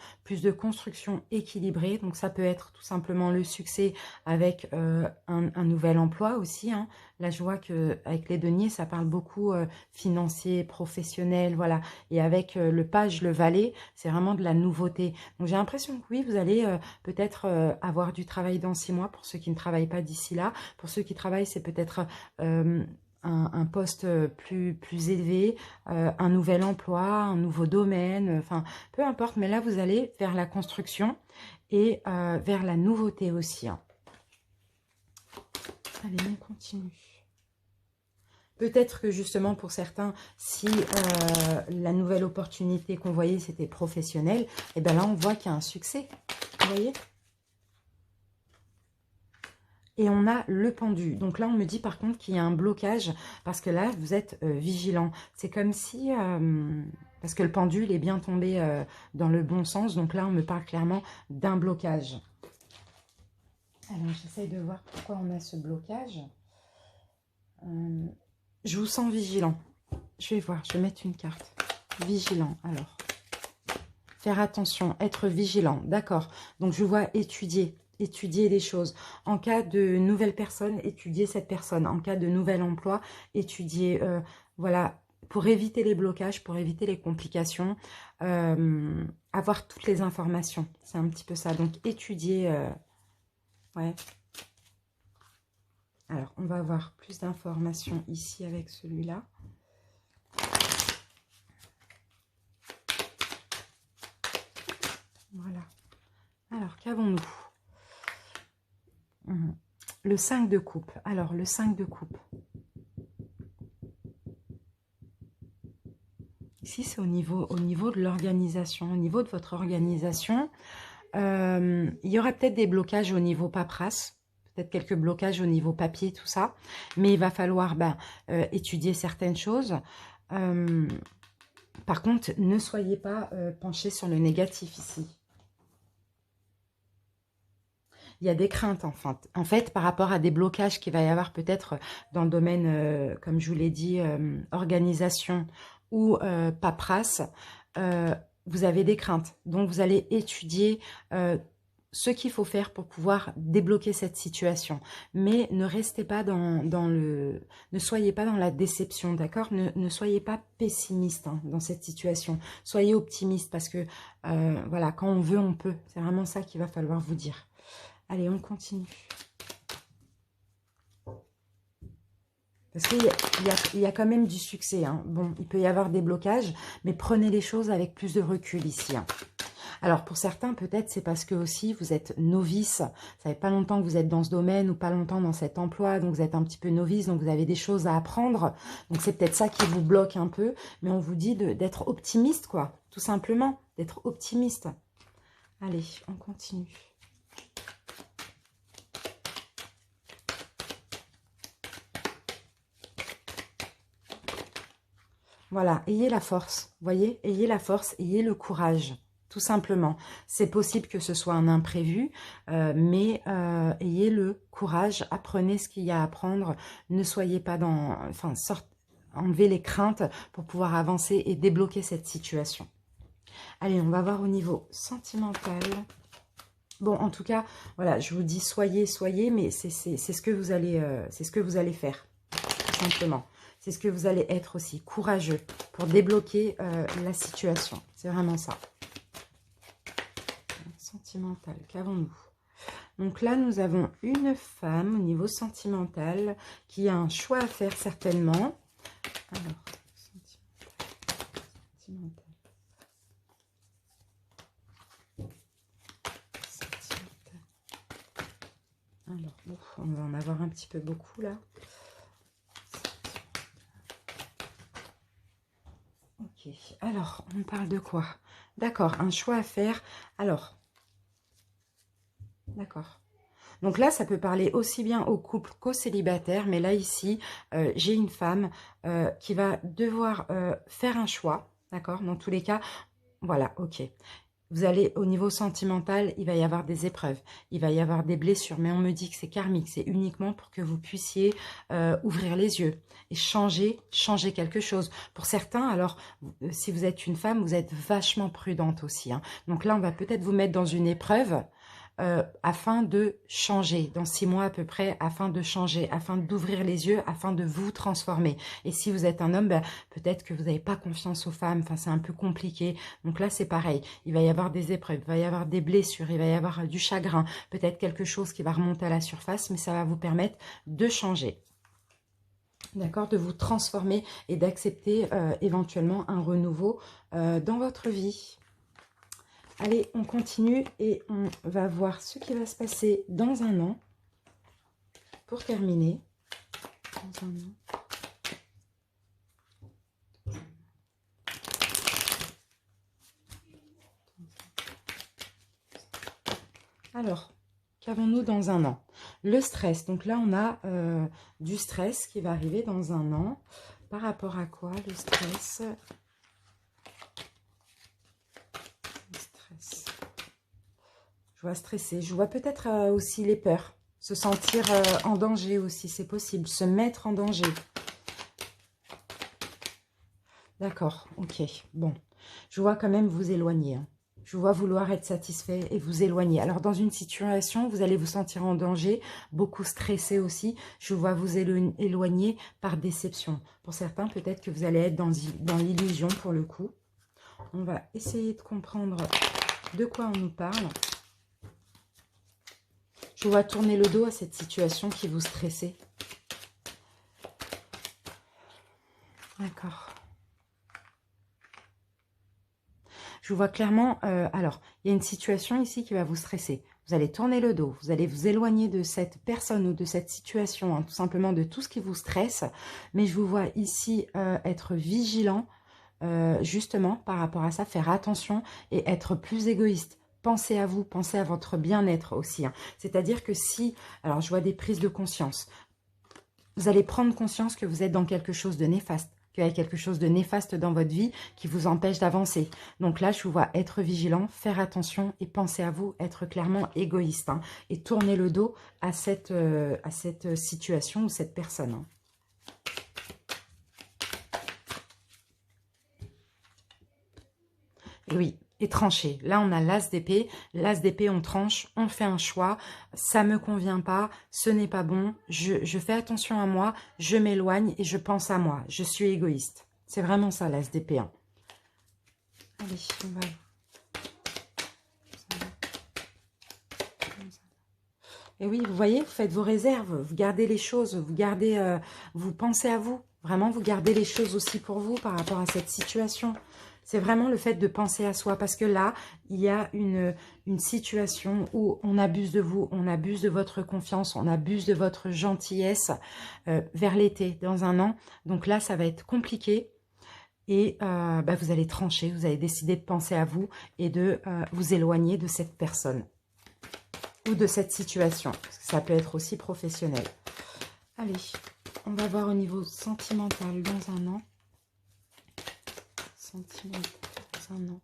équilibrée. Donc, ça peut être tout simplement le succès avec un nouvel emploi aussi, hein. Là, je vois qu'avec les deniers, ça parle beaucoup financier, professionnel, voilà. Et avec le page, le valet, c'est vraiment de la nouveauté. Donc, j'ai l'impression que oui, vous allez peut-être avoir du travail dans 6 mois pour ceux qui ne travaillent pas d'ici là. Pour ceux qui travaillent, c'est peut-être... un poste plus élevé, un nouvel emploi, un nouveau domaine, enfin, peu importe. Mais là, vous allez vers la construction et vers la nouveauté aussi, hein. Allez, on continue. Peut-être que justement, pour certains, si la nouvelle opportunité qu'on voyait, c'était professionnel, et bien là, on voit qu'il y a un succès. Vous voyez ? Et on a le pendu. Donc là, on me dit par contre qu'il y a un blocage parce que là, vous êtes vigilant. C'est comme si... parce que le pendule est bien tombé dans le bon sens. Donc là, on me parle clairement d'un blocage. Alors, j'essaye de voir pourquoi on a ce blocage. Je vous sens vigilant. Je vais voir, je vais mettre une carte. Vigilant, alors. Faire attention, être vigilant. D'accord. Donc, je vois étudier les choses. En cas de nouvelle personne, étudier cette personne. En cas de nouvel emploi, étudier, voilà, pour éviter les blocages, pour éviter les complications, avoir toutes les informations. C'est un petit peu ça. Donc, étudier, ouais. Alors, on va avoir plus d'informations ici avec celui-là. Voilà. Alors, qu'avons-nous ? Le 5 de coupe. Alors, le 5 de coupe. Ici, c'est au niveau de l'organisation, au niveau de votre organisation. Il y aura peut-être des blocages au niveau paperasse, peut-être quelques blocages au niveau papier, tout ça. Mais il va falloir étudier certaines choses. Par contre, ne soyez pas penchés sur le négatif ici. Il y a des craintes en fait par rapport à des blocages qu'il va y avoir peut-être dans le domaine, comme je vous l'ai dit, organisation ou paperasse. Vous avez des craintes. Donc, vous allez étudier ce qu'il faut faire pour pouvoir débloquer cette situation. Mais ne restez pas ne soyez pas dans la déception, d'accord? Ne soyez pas pessimiste dans cette situation. Soyez optimiste parce que, voilà, quand on veut, on peut. C'est vraiment ça qu'il va falloir vous dire. Allez, on continue. Parce qu'il y a quand même du succès. Hein. Bon, il peut y avoir des blocages, mais prenez les choses avec plus de recul ici. Hein. Alors, pour certains, peut-être, c'est parce que aussi, vous êtes novice. Ça fait pas longtemps que vous êtes dans ce domaine ou pas longtemps dans cet emploi. Donc, vous êtes un petit peu novice. Donc, vous avez des choses à apprendre. Donc, c'est peut-être ça qui vous bloque un peu. Mais on vous dit d'être optimiste, quoi. Tout simplement, d'être optimiste. Allez, on continue. Voilà, ayez la force, voyez, ayez la force, ayez le courage, tout simplement. C'est possible que ce soit un imprévu, mais ayez le courage, apprenez ce qu'il y a à apprendre, ne soyez pas dans... Enfin, enlevez les craintes pour pouvoir avancer et débloquer cette situation. Allez, on va voir au niveau sentimental. Bon, en tout cas, voilà, je vous dis soyez, mais c'est ce que vous allez faire, tout simplement. C'est ce que vous allez être aussi, courageux, pour débloquer la situation. C'est vraiment ça. Sentimental, qu'avons-nous? Donc là, nous avons une femme au niveau sentimental qui a un choix à faire certainement. Alors, sentimental. Alors, on va en avoir un petit peu beaucoup là. Ok, alors, on parle de quoi? D'accord, un choix à faire. Alors, d'accord. Donc là, ça peut parler aussi bien au couple qu'au célibataire, mais là, ici, j'ai une femme qui va devoir faire un choix, d'accord? Dans tous les cas, voilà, ok. Vous allez, au niveau sentimental, il va y avoir des épreuves, il va y avoir des blessures, mais on me dit que c'est karmique, c'est uniquement pour que vous puissiez ouvrir les yeux et changer quelque chose. Pour certains, alors, si vous êtes une femme, vous êtes vachement prudente aussi. Hein. Donc là, on va peut-être vous mettre dans une épreuve afin de changer, dans 6 mois à peu près, afin de changer, afin d'ouvrir les yeux, afin de vous transformer. Et si vous êtes un homme, peut-être que vous n'avez pas confiance aux femmes, enfin c'est un peu compliqué. Donc là c'est pareil, il va y avoir des épreuves, il va y avoir des blessures, il va y avoir du chagrin, peut-être quelque chose qui va remonter à la surface, mais ça va vous permettre de changer. D'accord, de vous transformer et d'accepter éventuellement un renouveau dans votre vie. Allez, on continue et on va voir ce qui va se passer dans un an. Pour terminer, dans un an. Alors, qu'avons-nous dans un an? Le stress. Donc là, on a du stress qui va arriver dans un an. Par rapport à quoi, le stress? Je vois stresser. Je vois peut-être aussi les peurs. Se sentir en danger aussi, c'est possible. Se mettre en danger. D'accord, ok. Bon, je vois quand même vous éloigner. Hein. Je vois vouloir être satisfait et vous éloigner. Alors, dans une situation, vous allez vous sentir en danger, beaucoup stressé aussi. Je vois vous éloigner par déception. Pour certains, peut-être que vous allez être dans l'illusion pour le coup. On va essayer de comprendre de quoi on nous parle. Je vois tourner le dos à cette situation qui vous stressait. D'accord. Je vous vois clairement, alors, il y a une situation ici qui va vous stresser. Vous allez tourner le dos, vous allez vous éloigner de cette personne ou de cette situation, hein, tout simplement de tout ce qui vous stresse. Mais je vous vois ici être vigilant, justement, par rapport à ça, faire attention et être plus égoïste. Pensez à vous, pensez à votre bien-être aussi, hein. C'est-à-dire que si, alors je vois des prises de conscience, vous allez prendre conscience que vous êtes dans quelque chose de néfaste, qu'il y a quelque chose de néfaste dans votre vie qui vous empêche d'avancer. Donc là, je vous vois être vigilant, faire attention et penser à vous, être clairement égoïste, hein, et tourner le dos à cette situation ou cette personne, hein. Et oui, et trancher. Là, on a l'as d'épée. L'as d'épée, on tranche, on fait un choix. Ça me convient pas, ce n'est pas bon. Je fais attention à moi, je m'éloigne et je pense à moi. Je suis égoïste. C'est vraiment ça, l'as d'épée, hein. Allez, on va... Et oui, vous voyez, vous faites vos réserves, vous gardez les choses, vous gardez, vous pensez à vous. Vraiment, vous gardez les choses aussi pour vous par rapport à cette situation. C'est vraiment le fait de penser à soi. Parce que là, il y a une situation où on abuse de vous, on abuse de votre confiance, on abuse de votre gentillesse vers l'été, dans un an. Donc là, ça va être compliqué. Et bah, vous allez trancher, vous allez décider de penser à vous et de vous éloigner de cette personne ou de cette situation. Parce que ça peut être aussi professionnel. Allez, on va voir au niveau sentimental dans un an. Sentimental dans un an.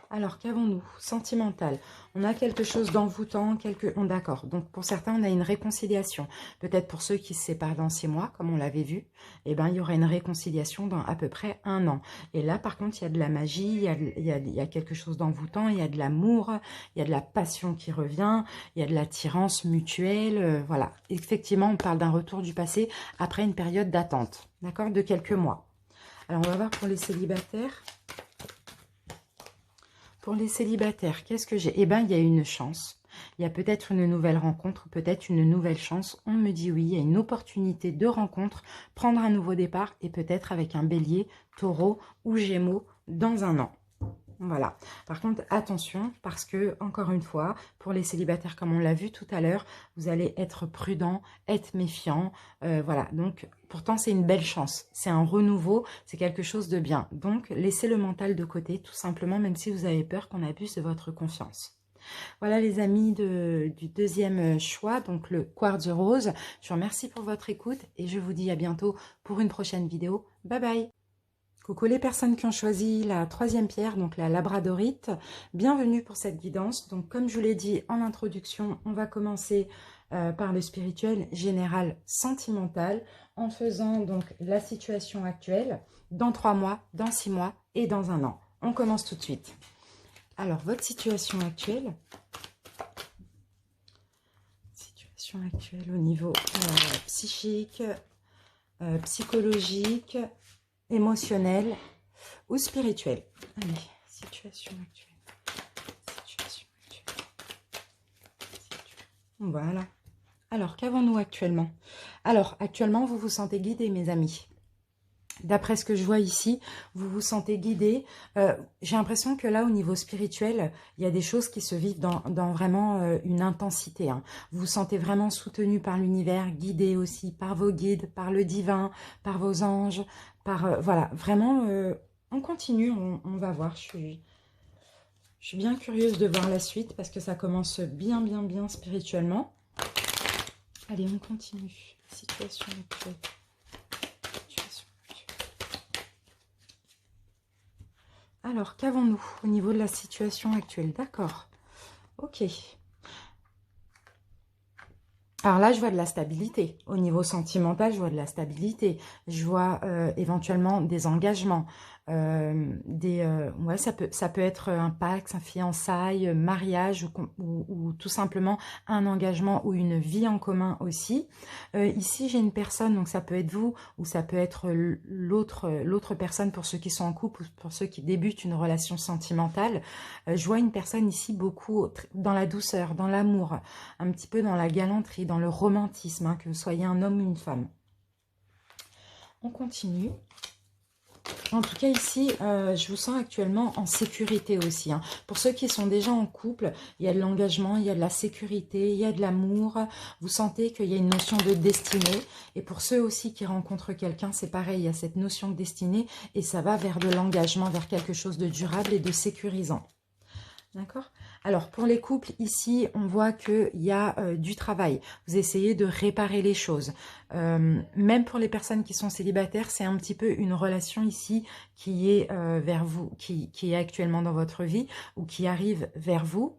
Alors, qu'avons-nous? Sentimental. On a quelque chose d'envoûtant, d'accord. Donc, pour certains, on a une réconciliation. Peut-être pour ceux qui se séparent dans 6 mois, comme on l'avait vu, eh ben, il y aura une réconciliation dans à peu près 1 an. Et là, par contre, il y a de la magie, il y a quelque chose d'envoûtant, il y a de l'amour, il y a de la passion qui revient, il y a de l'attirance mutuelle, voilà. Effectivement, on parle d'un retour du passé après une période d'attente, d'accord, de quelques mois. Alors, on va voir pour les célibataires. Pour les célibataires, qu'est-ce que j'ai? Eh bien, il y a une chance. Il y a peut-être une nouvelle rencontre, peut-être une nouvelle chance. On me dit oui, il y a une opportunité de rencontre, prendre un nouveau départ et peut-être avec un bélier, taureau ou gémeaux dans un an. Voilà. Par contre, attention, parce que, encore une fois, pour les célibataires, comme on l'a vu tout à l'heure, vous allez être prudent, être méfiant. Voilà. Donc, pourtant, c'est une belle chance. C'est un renouveau, c'est quelque chose de bien. Donc, laissez le mental de côté, tout simplement, même si vous avez peur qu'on abuse de votre confiance. Voilà les amis du deuxième choix, donc le quartz rose. Je vous remercie pour votre écoute et je vous dis à bientôt pour une prochaine vidéo. Bye bye! Coucou les personnes qui ont choisi la troisième pierre, donc la labradorite. Bienvenue pour cette guidance. Donc comme je vous l'ai dit en introduction, on va commencer par le spirituel général sentimental en faisant donc la situation actuelle dans 3 mois, dans 6 mois et dans 1 an. On commence tout de suite. Alors votre situation actuelle au niveau psychique, psychologique, émotionnel ou spirituel. Allez, situation actuelle. Voilà. Alors, qu'avons-nous actuellement? Alors, actuellement, vous vous sentez guidé, mes amis. D'après ce que je vois ici, vous vous sentez guidé. J'ai l'impression que là, au niveau spirituel, il y a des choses qui se vivent dans vraiment une intensité, hein. Vous vous sentez vraiment soutenu par l'univers, guidé aussi par vos guides, par le divin, par vos anges, par... voilà, vraiment, on continue, on va voir. Je suis bien curieuse de voir la suite parce que ça commence bien spirituellement. Allez, on continue. Situation actuelle. Alors, qu'avons-nous au niveau de la situation actuelle? D'accord. Ok. Alors là, je vois de la stabilité. Au niveau sentimental, je vois de la stabilité. Je vois éventuellement des engagements. Ouais, ça peut être un pacte, un fiançailles, mariage ou tout simplement un engagement ou une vie en commun aussi. Ici, j'ai une personne, donc ça peut être vous ou ça peut être l'autre personne pour ceux qui sont en couple ou pour ceux qui débutent une relation sentimentale. Je vois une personne ici beaucoup dans la douceur, dans l'amour, un petit peu dans la galanterie, dans le romantisme, hein, que vous soyez un homme ou une femme. On continue. En tout cas, ici, je vous sens actuellement en sécurité aussi, hein. Pour ceux qui sont déjà en couple, il y a de l'engagement, il y a de la sécurité, il y a de l'amour. Vous sentez qu'il y a une notion de destinée. Et pour ceux aussi qui rencontrent quelqu'un, c'est pareil, il y a cette notion de destinée et ça va vers de l'engagement, vers quelque chose de durable et de sécurisant. D'accord. Alors, pour les couples, ici, on voit qu'il y a du travail. Vous essayez de réparer les choses. Même pour les personnes qui sont célibataires, c'est un petit peu une relation ici qui est vers vous, qui est actuellement dans votre vie ou qui arrive vers vous.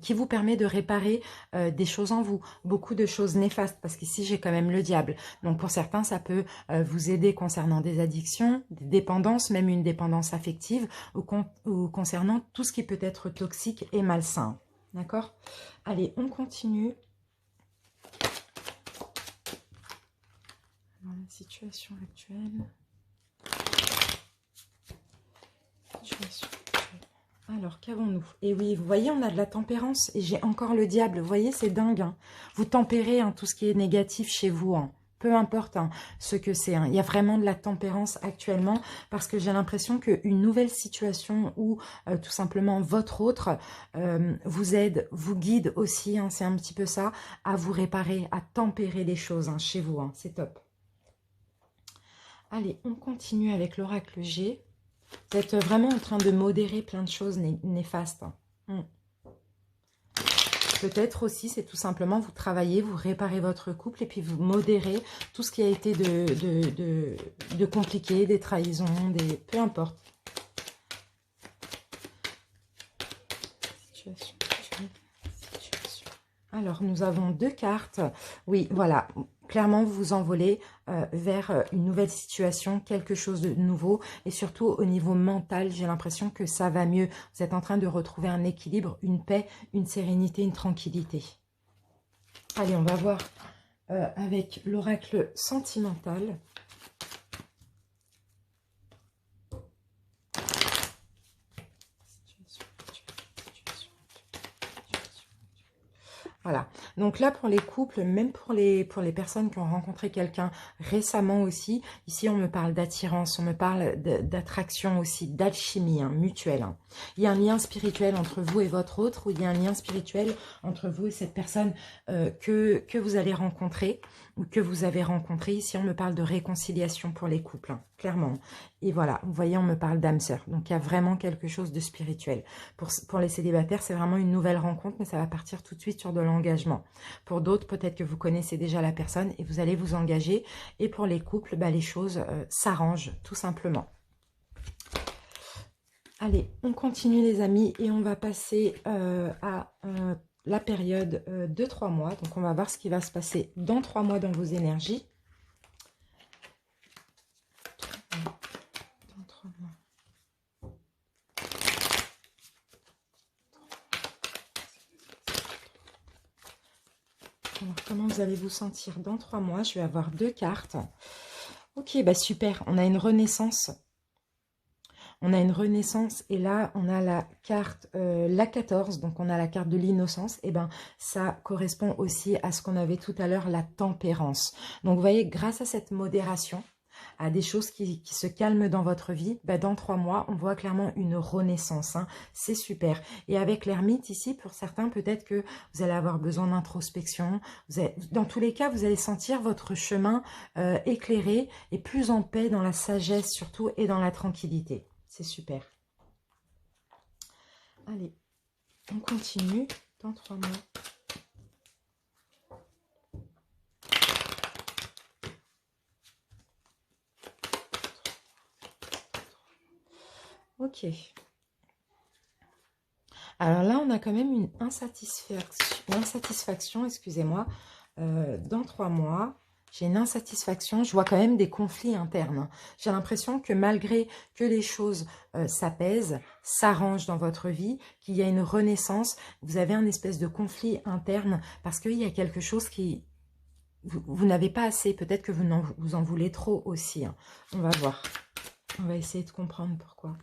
Qui vous permet de réparer des choses en vous, beaucoup de choses néfastes, parce qu'ici j'ai quand même le diable. Donc pour certains, ça peut vous aider concernant des addictions, des dépendances, même une dépendance affective, ou concernant tout ce qui peut être toxique et malsain. D'accord? Allez, on continue. Dans la situation actuelle. Situation. Alors, qu'avons-nous? Et oui, vous voyez, on a de la tempérance et j'ai encore le diable. Vous voyez, c'est dingue, hein. Vous tempérez tout ce qui est négatif chez vous, hein. Peu importe ce que c'est. Il y a vraiment de la tempérance actuellement parce que j'ai l'impression qu'une nouvelle situation ou tout simplement votre autre vous aide, vous guide aussi, c'est un petit peu ça, à vous réparer, à tempérer les choses chez vous. C'est top. Allez, on continue avec l'oracle G. Vous êtes vraiment en train de modérer plein de choses néfastes. Peut-être aussi, c'est tout simplement, vous travaillez, vous réparez votre couple et puis vous modérez tout ce qui a été de compliqué, des trahisons, peu importe. Situation. Alors, nous avons 2 cartes. Oui, voilà. Clairement, vous vous envolez vers une nouvelle situation, quelque chose de nouveau. Et surtout, au niveau mental, j'ai l'impression que ça va mieux. Vous êtes en train de retrouver un équilibre, une paix, une sérénité, une tranquillité. Allez, on va voir avec l'oracle sentimental. Voilà, donc là pour les couples, même pour les personnes qui ont rencontré quelqu'un récemment aussi, ici on me parle d'attirance, on me parle d'attraction aussi, d'alchimie mutuelle. Il y a un lien spirituel entre vous et votre autre, ou il y a un lien spirituel entre vous et cette personne que vous allez rencontrer, ou que vous avez rencontré. Ici on me parle de réconciliation pour les couples, clairement. Et voilà, vous voyez, on me parle d'âme sœur, donc il y a vraiment quelque chose de spirituel. Pour les célibataires, c'est vraiment une nouvelle rencontre, mais ça va partir tout de suite sur de l'engagement. Pour d'autres, peut-être que vous connaissez déjà la personne et vous allez vous engager. Et pour les couples, les choses s'arrangent tout simplement. Allez, on continue les amis et on va passer à la période de 3 mois. Donc on va voir ce qui va se passer dans 3 mois dans vos énergies. Alors, comment vous allez vous sentir dans 3 mois? Je vais avoir 2 cartes. Ok, super. On a une renaissance. On a une renaissance et là, on a la carte, la 14. Donc, on a la carte de l'innocence. Et ça correspond aussi à ce qu'on avait tout à l'heure, la tempérance. Donc, vous voyez, grâce à cette modération, à des choses qui se calment dans votre vie, dans 3 mois, on voit clairement une renaissance. C'est super. Et avec l'ermite ici, pour certains, peut-être que vous allez avoir besoin d'introspection. Dans tous les cas, vous allez sentir votre chemin éclairé et plus en paix dans la sagesse surtout et dans la tranquillité. C'est super. Allez, on continue dans 3 mois. Ok. Alors là, on a quand même une insatisfaction, excusez-moi, dans 3 mois. J'ai une insatisfaction, je vois quand même des conflits internes. J'ai l'impression que malgré que les choses s'apaisent, s'arrangent dans votre vie, qu'il y a une renaissance, vous avez un espèce de conflit interne parce qu'il y a quelque chose qui... Vous n'avez pas assez, peut-être que vous en voulez trop aussi. On va voir. On va essayer de comprendre pourquoi.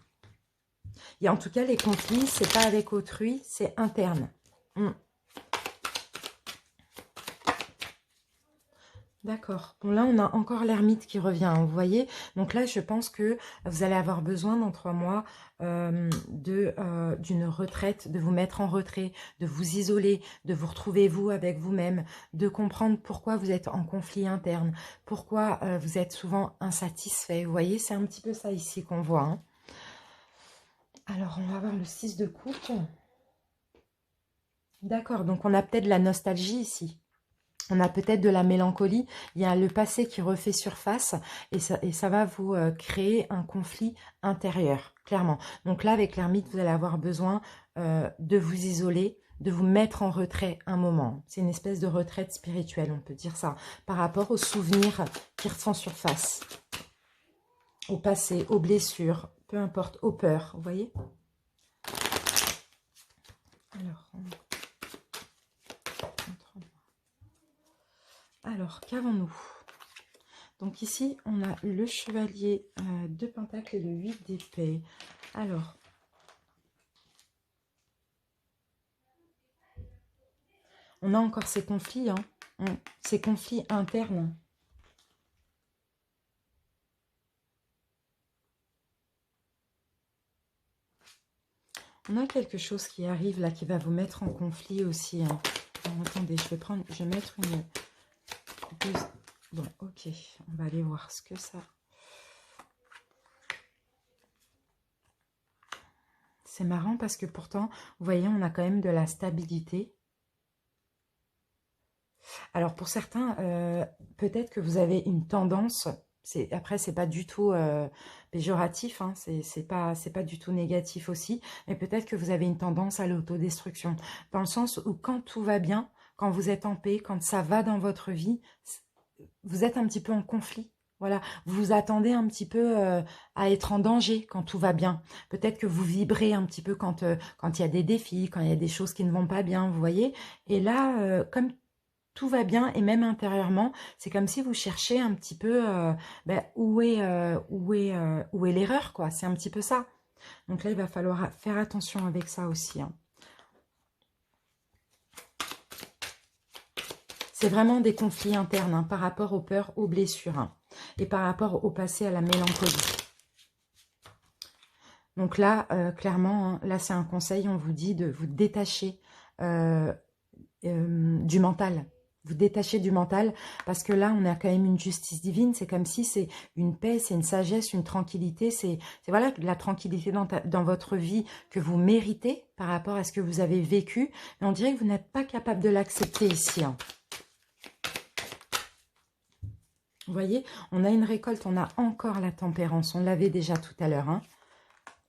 Et en tout cas, les conflits, c'est pas avec autrui, c'est interne. D'accord. Bon, là, on a encore l'ermite qui revient, hein, vous voyez. Donc là, je pense que vous allez avoir besoin dans 3 mois d'une retraite, de vous mettre en retrait, de vous isoler, de vous retrouver vous avec vous-même, de comprendre pourquoi vous êtes en conflit interne, pourquoi vous êtes souvent insatisfait. Vous voyez, c'est un petit peu ça ici qu'on voit, hein. Alors, on va voir le 6 de coupe. D'accord, donc on a peut-être de la nostalgie ici. On a peut-être de la mélancolie, il y a le passé qui refait surface et ça va vous créer un conflit intérieur, clairement. Donc là, avec l'ermite, vous allez avoir besoin de vous isoler, de vous mettre en retrait un moment. C'est une espèce de retraite spirituelle, on peut dire ça, par rapport aux souvenirs qui refont surface, au passé, aux blessures, peu importe, aux peurs, vous voyez. Alors, qu'avons-nous? Donc ici, on a le chevalier de Pentacle et le 8 d'épée. Alors, on a encore ces conflits, hein, ces conflits internes. On a quelque chose qui arrive là, qui va vous mettre en conflit aussi, hein. Alors, attendez, je vais mettre une... Bon, ok, on va aller voir ce que ça... C'est marrant parce que pourtant, vous voyez, on a quand même de la stabilité. Alors pour certains, peut-être que vous avez une tendance, après c'est pas du tout péjoratif, hein, c'est pas du tout négatif aussi, mais peut-être que vous avez une tendance à l'autodestruction, dans le sens où quand tout va bien, quand vous êtes en paix, quand ça va dans votre vie, vous êtes un petit peu en conflit. Voilà, vous vous attendez un petit peu à être en danger quand tout va bien. Peut-être que vous vibrez un petit peu quand il y a des défis, quand il y a des choses qui ne vont pas bien, vous voyez. Et là, comme tout va bien et même intérieurement, c'est comme si vous cherchez un petit peu où est l'erreur, quoi. C'est un petit peu ça. Donc là, il va falloir faire attention avec ça aussi, hein. C'est vraiment des conflits internes, hein, par rapport aux peurs, aux blessures, hein, et par rapport au passé, à la mélancolie. Donc là, clairement, hein, là c'est un conseil, on vous dit de vous détacher du mental. Vous détacher du mental, parce que là, on a quand même une justice divine. C'est comme si c'est une paix, c'est une sagesse, une tranquillité. C'est voilà, de la tranquillité dans votre vie que vous méritez par rapport à ce que vous avez vécu. Mais on dirait que vous n'êtes pas capable de l'accepter ici, hein. Vous voyez, on a une récolte, on a encore la tempérance. On l'avait déjà tout à l'heure, hein.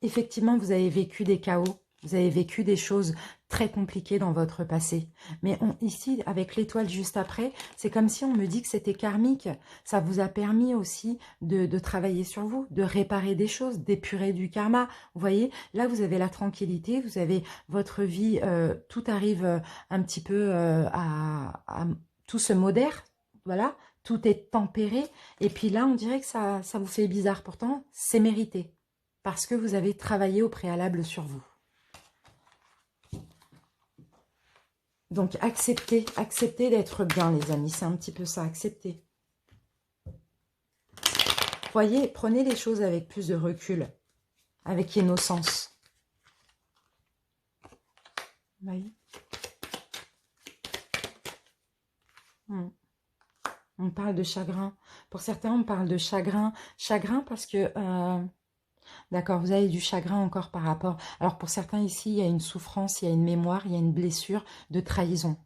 Effectivement, vous avez vécu des chaos. Vous avez vécu des choses très compliquées dans votre passé. Mais ici, avec l'étoile juste après, c'est comme si on me dit que c'était karmique. Ça vous a permis aussi de travailler sur vous, de réparer des choses, d'épurer du karma. Vous voyez, là, vous avez la tranquillité, vous avez votre vie, tout arrive un petit peu tout se modère, voilà, tout est tempéré. Et puis là, on dirait que ça vous fait bizarre. Pourtant, c'est mérité parce que vous avez travaillé au préalable sur vous. Donc, acceptez d'être bien, les amis. C'est un petit peu ça, acceptez. Voyez, prenez les choses avec plus de recul, avec innocence. Vous voyez ? On parle de chagrin. Pour certains, on parle de chagrin. Chagrin parce que... D'accord, vous avez du chagrin encore par rapport... Alors, pour certains ici, il y a une souffrance, il y a une mémoire, il y a une blessure de trahison.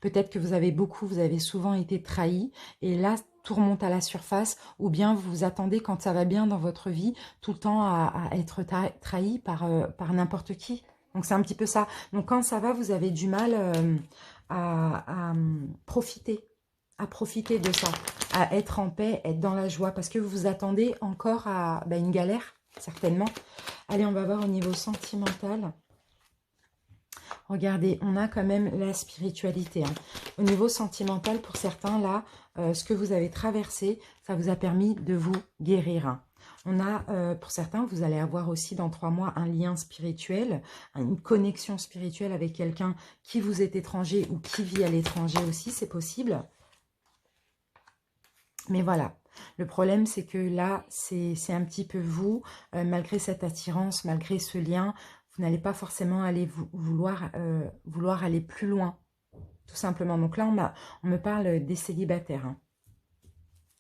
Peut-être que vous avez souvent été trahi, et là, tout remonte à la surface, ou bien vous vous attendez, quand ça va bien dans votre vie, tout le temps à être trahi par n'importe qui. Donc, c'est un petit peu ça. Donc, quand ça va, vous avez du mal à profiter de ça, à être en paix, être dans la joie, parce que vous vous attendez encore à une galère, certainement. Allez, on va voir au niveau sentimental. Regardez, on a quand même la spiritualité, hein. Au niveau sentimental, pour certains, là, ce que vous avez traversé, ça vous a permis de vous guérir, hein. On a, pour certains, vous allez avoir aussi dans 3 mois un lien spirituel, une connexion spirituelle avec quelqu'un qui vous est étranger ou qui vit à l'étranger aussi, c'est possible. Mais voilà, le problème, c'est que là, c'est un petit peu vous, malgré cette attirance, malgré ce lien, vous n'allez pas forcément aller vouloir aller plus loin, tout simplement. Donc là, on me parle des célibataires, hein.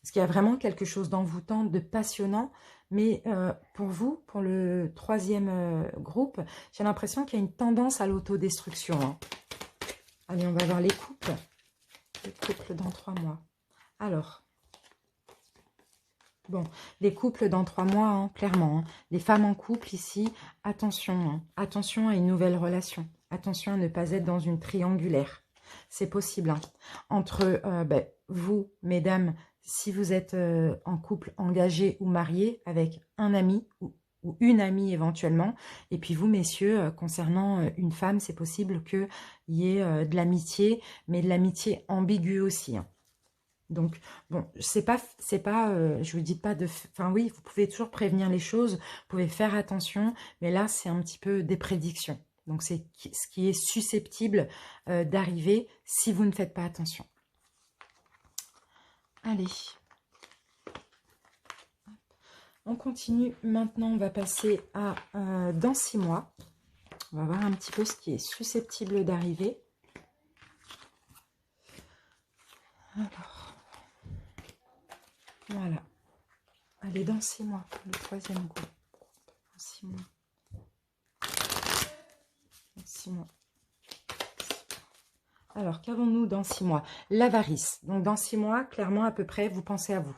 Parce qu'il y a vraiment quelque chose d'envoûtant, de passionnant. Mais pour vous, pour le troisième groupe, j'ai l'impression qu'il y a une tendance à l'autodestruction, hein. Allez, on va voir les couples. Les couples dans 3 mois. Alors, bon, les couples dans 3 mois, hein, clairement. Hein. Les femmes en couple ici, attention. Hein, attention à une nouvelle relation. Attention à ne pas être dans une triangulaire. C'est possible. Hein. Entre vous, mesdames, si vous êtes en couple engagé ou marié avec un ami ou une amie éventuellement. Et puis vous, messieurs, concernant une femme, c'est possible qu'il y ait de l'amitié, mais de l'amitié ambiguë aussi. Hein. Donc, bon, c'est pas, je vous dis pas de... Enfin oui, vous pouvez toujours prévenir les choses, vous pouvez faire attention, mais là, c'est un petit peu des prédictions. Donc, c'est ce qui est susceptible d'arriver si vous ne faites pas attention. Allez. On continue. Maintenant, on va passer à dans 6 mois. On va voir un petit peu ce qui est susceptible d'arriver. Alors, voilà. Allez, dans 6 mois, le troisième groupe. Dans 6 mois. Dans 6 mois. Alors, qu'avons-nous dans 6 mois? L'avarice. Donc, dans 6 mois, clairement, à peu près, vous pensez à vous.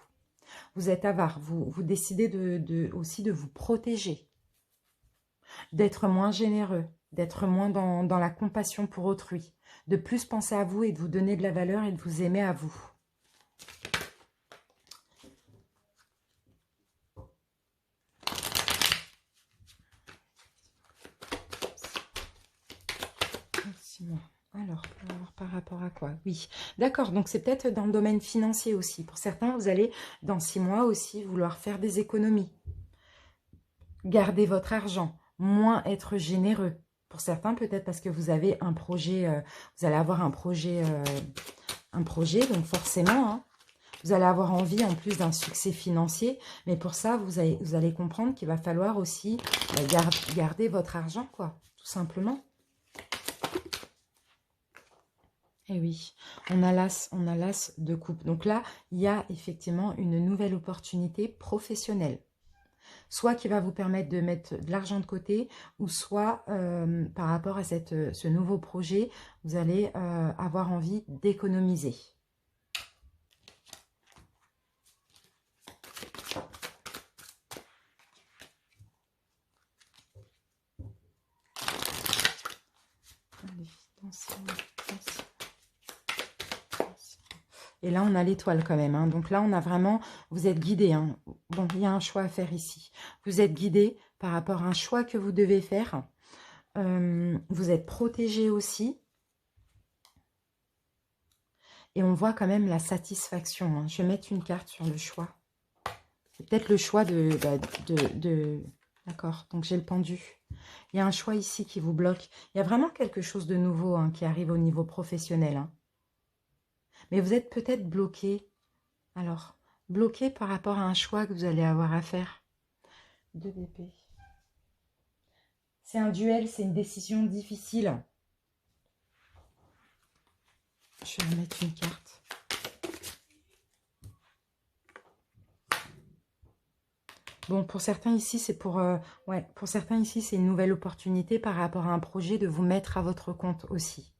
Vous êtes avare. Vous décidez aussi de vous protéger. D'être moins généreux. D'être moins dans la compassion pour autrui. De plus penser à vous et de vous donner de la valeur et de vous aimer à vous. Alors, par rapport à quoi? Oui, d'accord, donc c'est peut-être dans le domaine financier aussi. Pour certains, vous allez, dans 6 mois aussi, vouloir faire des économies. Garder votre argent, moins être généreux. Pour certains, peut-être parce que vous avez un projet, vous allez avoir un projet, donc forcément, hein, vous allez avoir envie en plus d'un succès financier. Mais pour ça, vous allez comprendre qu'il va falloir aussi garder votre argent, quoi, tout simplement. Et oui, on a l'as de coupe. Donc là, il y a effectivement une nouvelle opportunité professionnelle. Soit qui va vous permettre de mettre de l'argent de côté, ou soit par rapport à ce nouveau projet, vous allez avoir envie d'économiser. Allez, et là, on a l'étoile quand même. Hein. Donc là, on a vraiment... Vous êtes guidé. Hein. Bon, il y a un choix à faire ici. Vous êtes guidé par rapport à un choix que vous devez faire. Vous êtes protégé aussi. Et on voit quand même la satisfaction. Hein. Je vais mettre une carte sur le choix. C'est peut-être le choix D'accord, donc j'ai le pendu. Il y a un choix ici qui vous bloque. Il y a vraiment quelque chose de nouveau hein, qui arrive au niveau professionnel. Hein. Mais vous êtes peut-être bloqué. Alors, bloqué par rapport à un choix que vous allez avoir à faire. 2 d'épée. C'est un duel, c'est une décision difficile. Je vais mettre une carte. Bon, pour certains ici, c'est pour certains ici, c'est une nouvelle opportunité par rapport à un projet de vous mettre à votre compte aussi.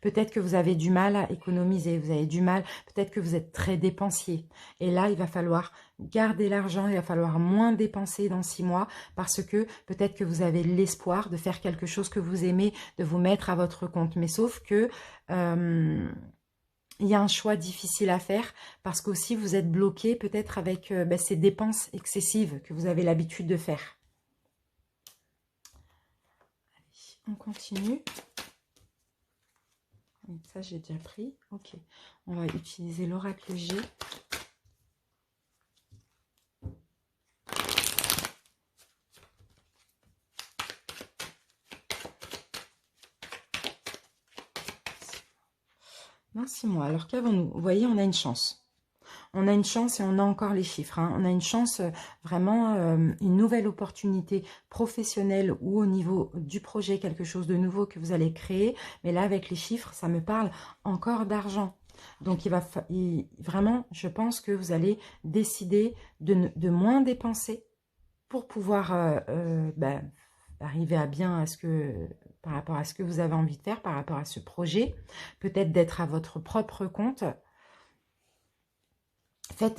Peut-être que vous avez du mal à économiser, vous avez du mal, peut-être que vous êtes très dépensier. Et là, il va falloir garder l'argent, il va falloir moins dépenser dans 6 mois parce que peut-être que vous avez l'espoir de faire quelque chose que vous aimez, de vous mettre à votre compte. Mais sauf que il y a un choix difficile à faire parce qu'aussi vous êtes bloqué peut-être avec ces dépenses excessives que vous avez l'habitude de faire. Allez, on continue. Ça, j'ai déjà pris. Ok. On va utiliser l'oracle G. Dans 6 mois. Alors qu'avons-nous? Vous voyez, on a une chance. On a une chance et on a encore les chiffres. Hein. On a une chance, vraiment, une nouvelle opportunité professionnelle ou au niveau du projet, quelque chose de nouveau que vous allez créer. Mais là, avec les chiffres, ça me parle encore d'argent. Donc, vraiment, je pense que vous allez décider de moins dépenser pour pouvoir arriver à bien par rapport à ce que vous avez envie de faire, par rapport à ce projet. Peut-être d'être à votre propre compte.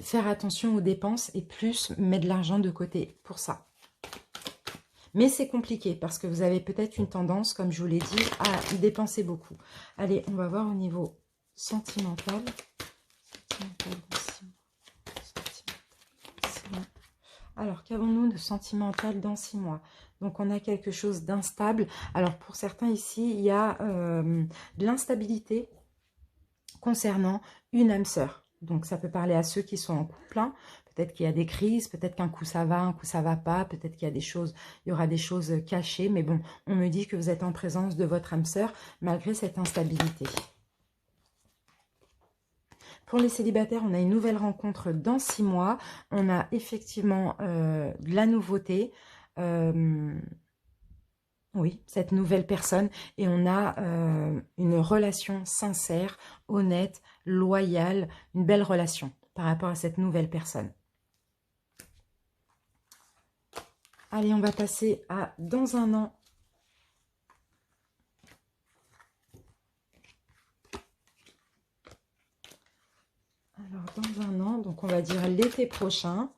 Faire attention aux dépenses et plus mettre de l'argent de côté pour ça. Mais c'est compliqué parce que vous avez peut-être une tendance, comme je vous l'ai dit, à dépenser beaucoup. Allez, on va voir au niveau sentimental. Alors, qu'avons-nous de sentimental dans 6 mois? Donc, on a quelque chose d'instable. Alors, pour certains ici, il y a de l'instabilité concernant une âme sœur. Donc, ça peut parler à ceux qui sont en couple. Hein. Peut-être qu'il y a des crises, peut-être qu'un coup ça va, un coup ça va pas. Peut-être qu'il y a des choses, il y aura des choses cachées. Mais bon, on me dit que vous êtes en présence de votre âme sœur malgré cette instabilité. Pour les célibataires, on a une nouvelle rencontre dans 6 mois. On a effectivement de la nouveauté. Oui, cette nouvelle personne. Et on a une relation sincère, honnête, loyale, une belle relation par rapport à cette nouvelle personne. Allez, on va passer à dans un an. Alors, dans un an, donc on va dire l'été prochain.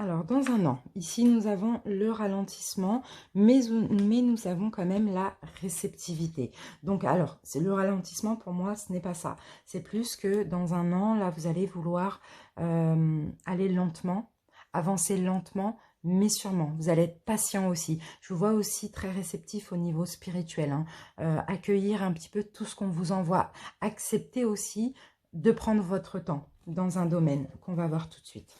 Alors, dans un an, ici nous avons le ralentissement, mais nous avons quand même la réceptivité. Donc, alors, c'est le ralentissement pour moi, ce n'est pas ça. C'est plus que dans un an, là, vous allez vouloir aller lentement, avancer lentement, mais sûrement. Vous allez être patient aussi. Je vous vois aussi très réceptif au niveau spirituel. Hein. Accueillir un petit peu tout ce qu'on vous envoie. Accepter aussi de prendre votre temps dans un domaine qu'on va voir tout de suite.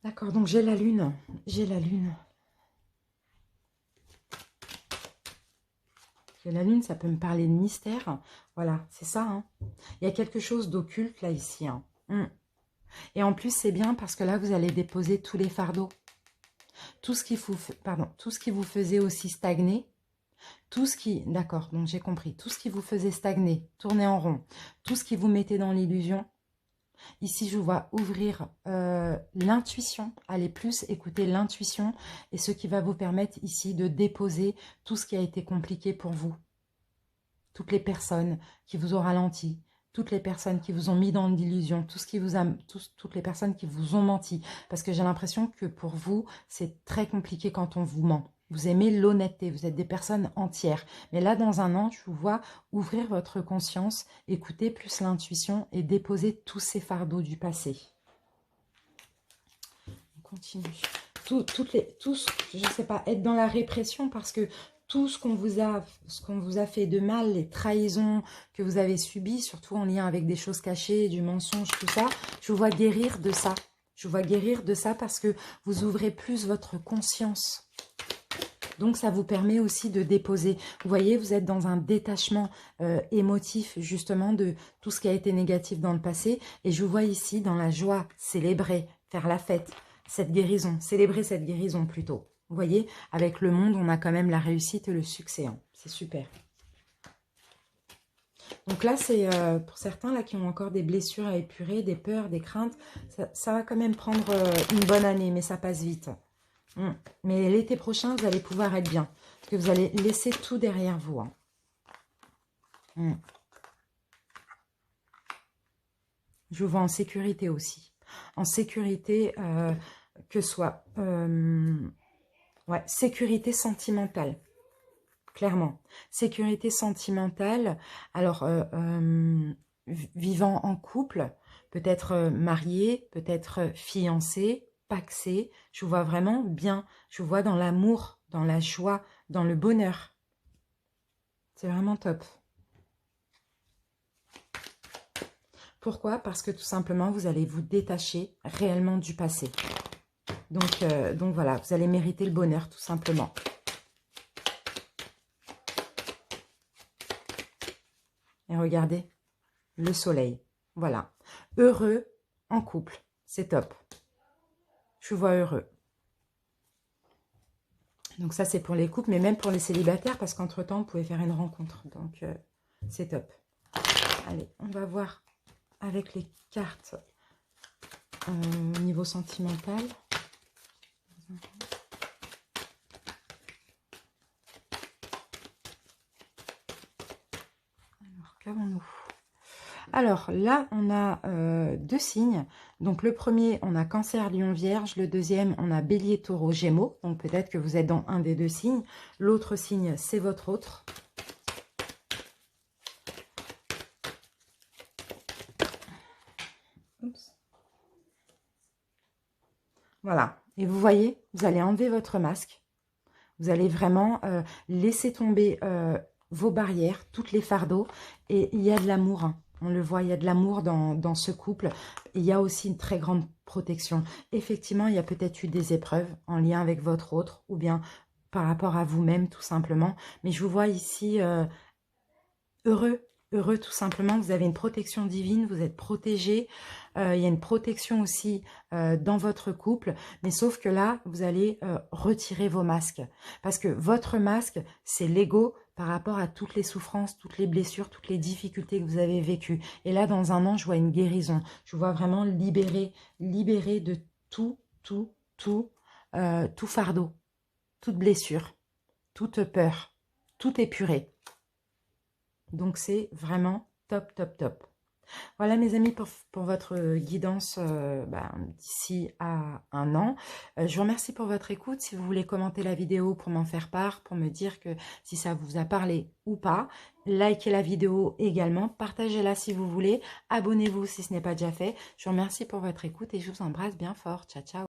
D'accord, donc j'ai la lune. J'ai la lune. La lune, ça peut me parler de mystère. Voilà, c'est ça. Hein. Il y a quelque chose d'occulte là, ici. Hein. Et en plus, c'est bien parce que là, vous allez déposer tous les fardeaux. Tout ce qui vous faisait aussi stagner. Tout ce qui... D'accord, donc j'ai compris. Tout ce qui vous faisait stagner, tourner en rond. Tout ce qui vous mettait dans l'illusion. Ici, je vous vois ouvrir l'intuition, aller plus écouter l'intuition et ce qui va vous permettre ici de déposer tout ce qui a été compliqué pour vous. Toutes les personnes qui vous ont ralenti, toutes les personnes qui vous ont mis dans l'illusion, toutes les personnes qui vous ont menti. Parce que j'ai l'impression que pour vous, c'est très compliqué quand on vous ment. Vous aimez l'honnêteté, vous êtes des personnes entières. Mais là, dans un an, je vous vois ouvrir votre conscience, écouter plus l'intuition et déposer tous ces fardeaux du passé. On continue. Je ne sais pas, être dans la répression parce que tout ce qu'on vous a fait de mal, les trahisons que vous avez subies, surtout en lien avec des choses cachées, du mensonge, tout ça, je vous vois guérir de ça. Je vous vois guérir de ça parce que vous ouvrez plus votre conscience. Donc, ça vous permet aussi de déposer. Vous voyez, vous êtes dans un détachement émotif, justement, de tout ce qui a été négatif dans le passé. Et je vous vois ici, dans la joie, célébrer, faire la fête, cette guérison, célébrer cette guérison plutôt. Vous voyez, avec le monde, on a quand même la réussite et le succès. Hein. C'est super. Donc là, c'est pour certains là qui ont encore des blessures à épurer, des peurs, des craintes, ça va quand même prendre une bonne année, mais ça passe vite. Mais l'été prochain, vous allez pouvoir être bien. Parce que vous allez laisser tout derrière vous. Hein. Je vous vois en sécurité aussi. En sécurité, que soit... ouais, sécurité sentimentale. Clairement. Sécurité sentimentale. Alors, vivant en couple, peut-être marié, peut-être fiancé. paxé. Je vous vois vraiment bien. Je vous vois dans l'amour, dans la joie, dans le bonheur. C'est vraiment top. Pourquoi? Parce que tout simplement, vous allez vous détacher réellement du passé. Donc voilà, vous allez mériter le bonheur, tout simplement. Et regardez, le soleil. Voilà. Heureux en couple. C'est top. Je vous vois heureux. Donc ça, c'est pour les couples, mais même pour les célibataires, parce qu'entre-temps, vous pouvez faire une rencontre. Donc, c'est top. Allez, on va voir avec les cartes au niveau sentimental. Alors, qu'avons-nous? Alors là, on a deux signes. Donc le premier, on a Cancer, Lion, Vierge. Le deuxième, on a Bélier, Taureau, Gémeaux. Donc peut-être que vous êtes dans un des deux signes. L'autre signe, c'est votre autre. Oups. Voilà. Et vous voyez, vous allez enlever votre masque. Vous allez vraiment laisser tomber vos barrières, toutes les fardeaux. Et il y a de l'amour, hein. On le voit, il y a de l'amour dans ce couple. Il y a aussi une très grande protection. Effectivement, il y a peut-être eu des épreuves en lien avec votre autre ou bien par rapport à vous-même, tout simplement. Mais je vous vois ici heureux. Heureux, tout simplement. Vous avez une protection divine, vous êtes protégé. Il y a une protection aussi dans votre couple. Mais sauf que là, vous allez retirer vos masques. Parce que votre masque, c'est l'ego par rapport à toutes les souffrances, toutes les blessures, toutes les difficultés que vous avez vécues. Et là, dans un an, je vois une guérison. Je vois vraiment libéré de tout fardeau, toute blessure, toute peur, tout épuré. Donc, c'est vraiment top, top, top. Voilà, mes amis, pour votre guidance d'ici à un an. Je vous remercie pour votre écoute. Si vous voulez commenter la vidéo pour m'en faire part, pour me dire que si ça vous a parlé ou pas, likez la vidéo également. Partagez-la si vous voulez. Abonnez-vous si ce n'est pas déjà fait. Je vous remercie pour votre écoute et je vous embrasse bien fort. Ciao, ciao.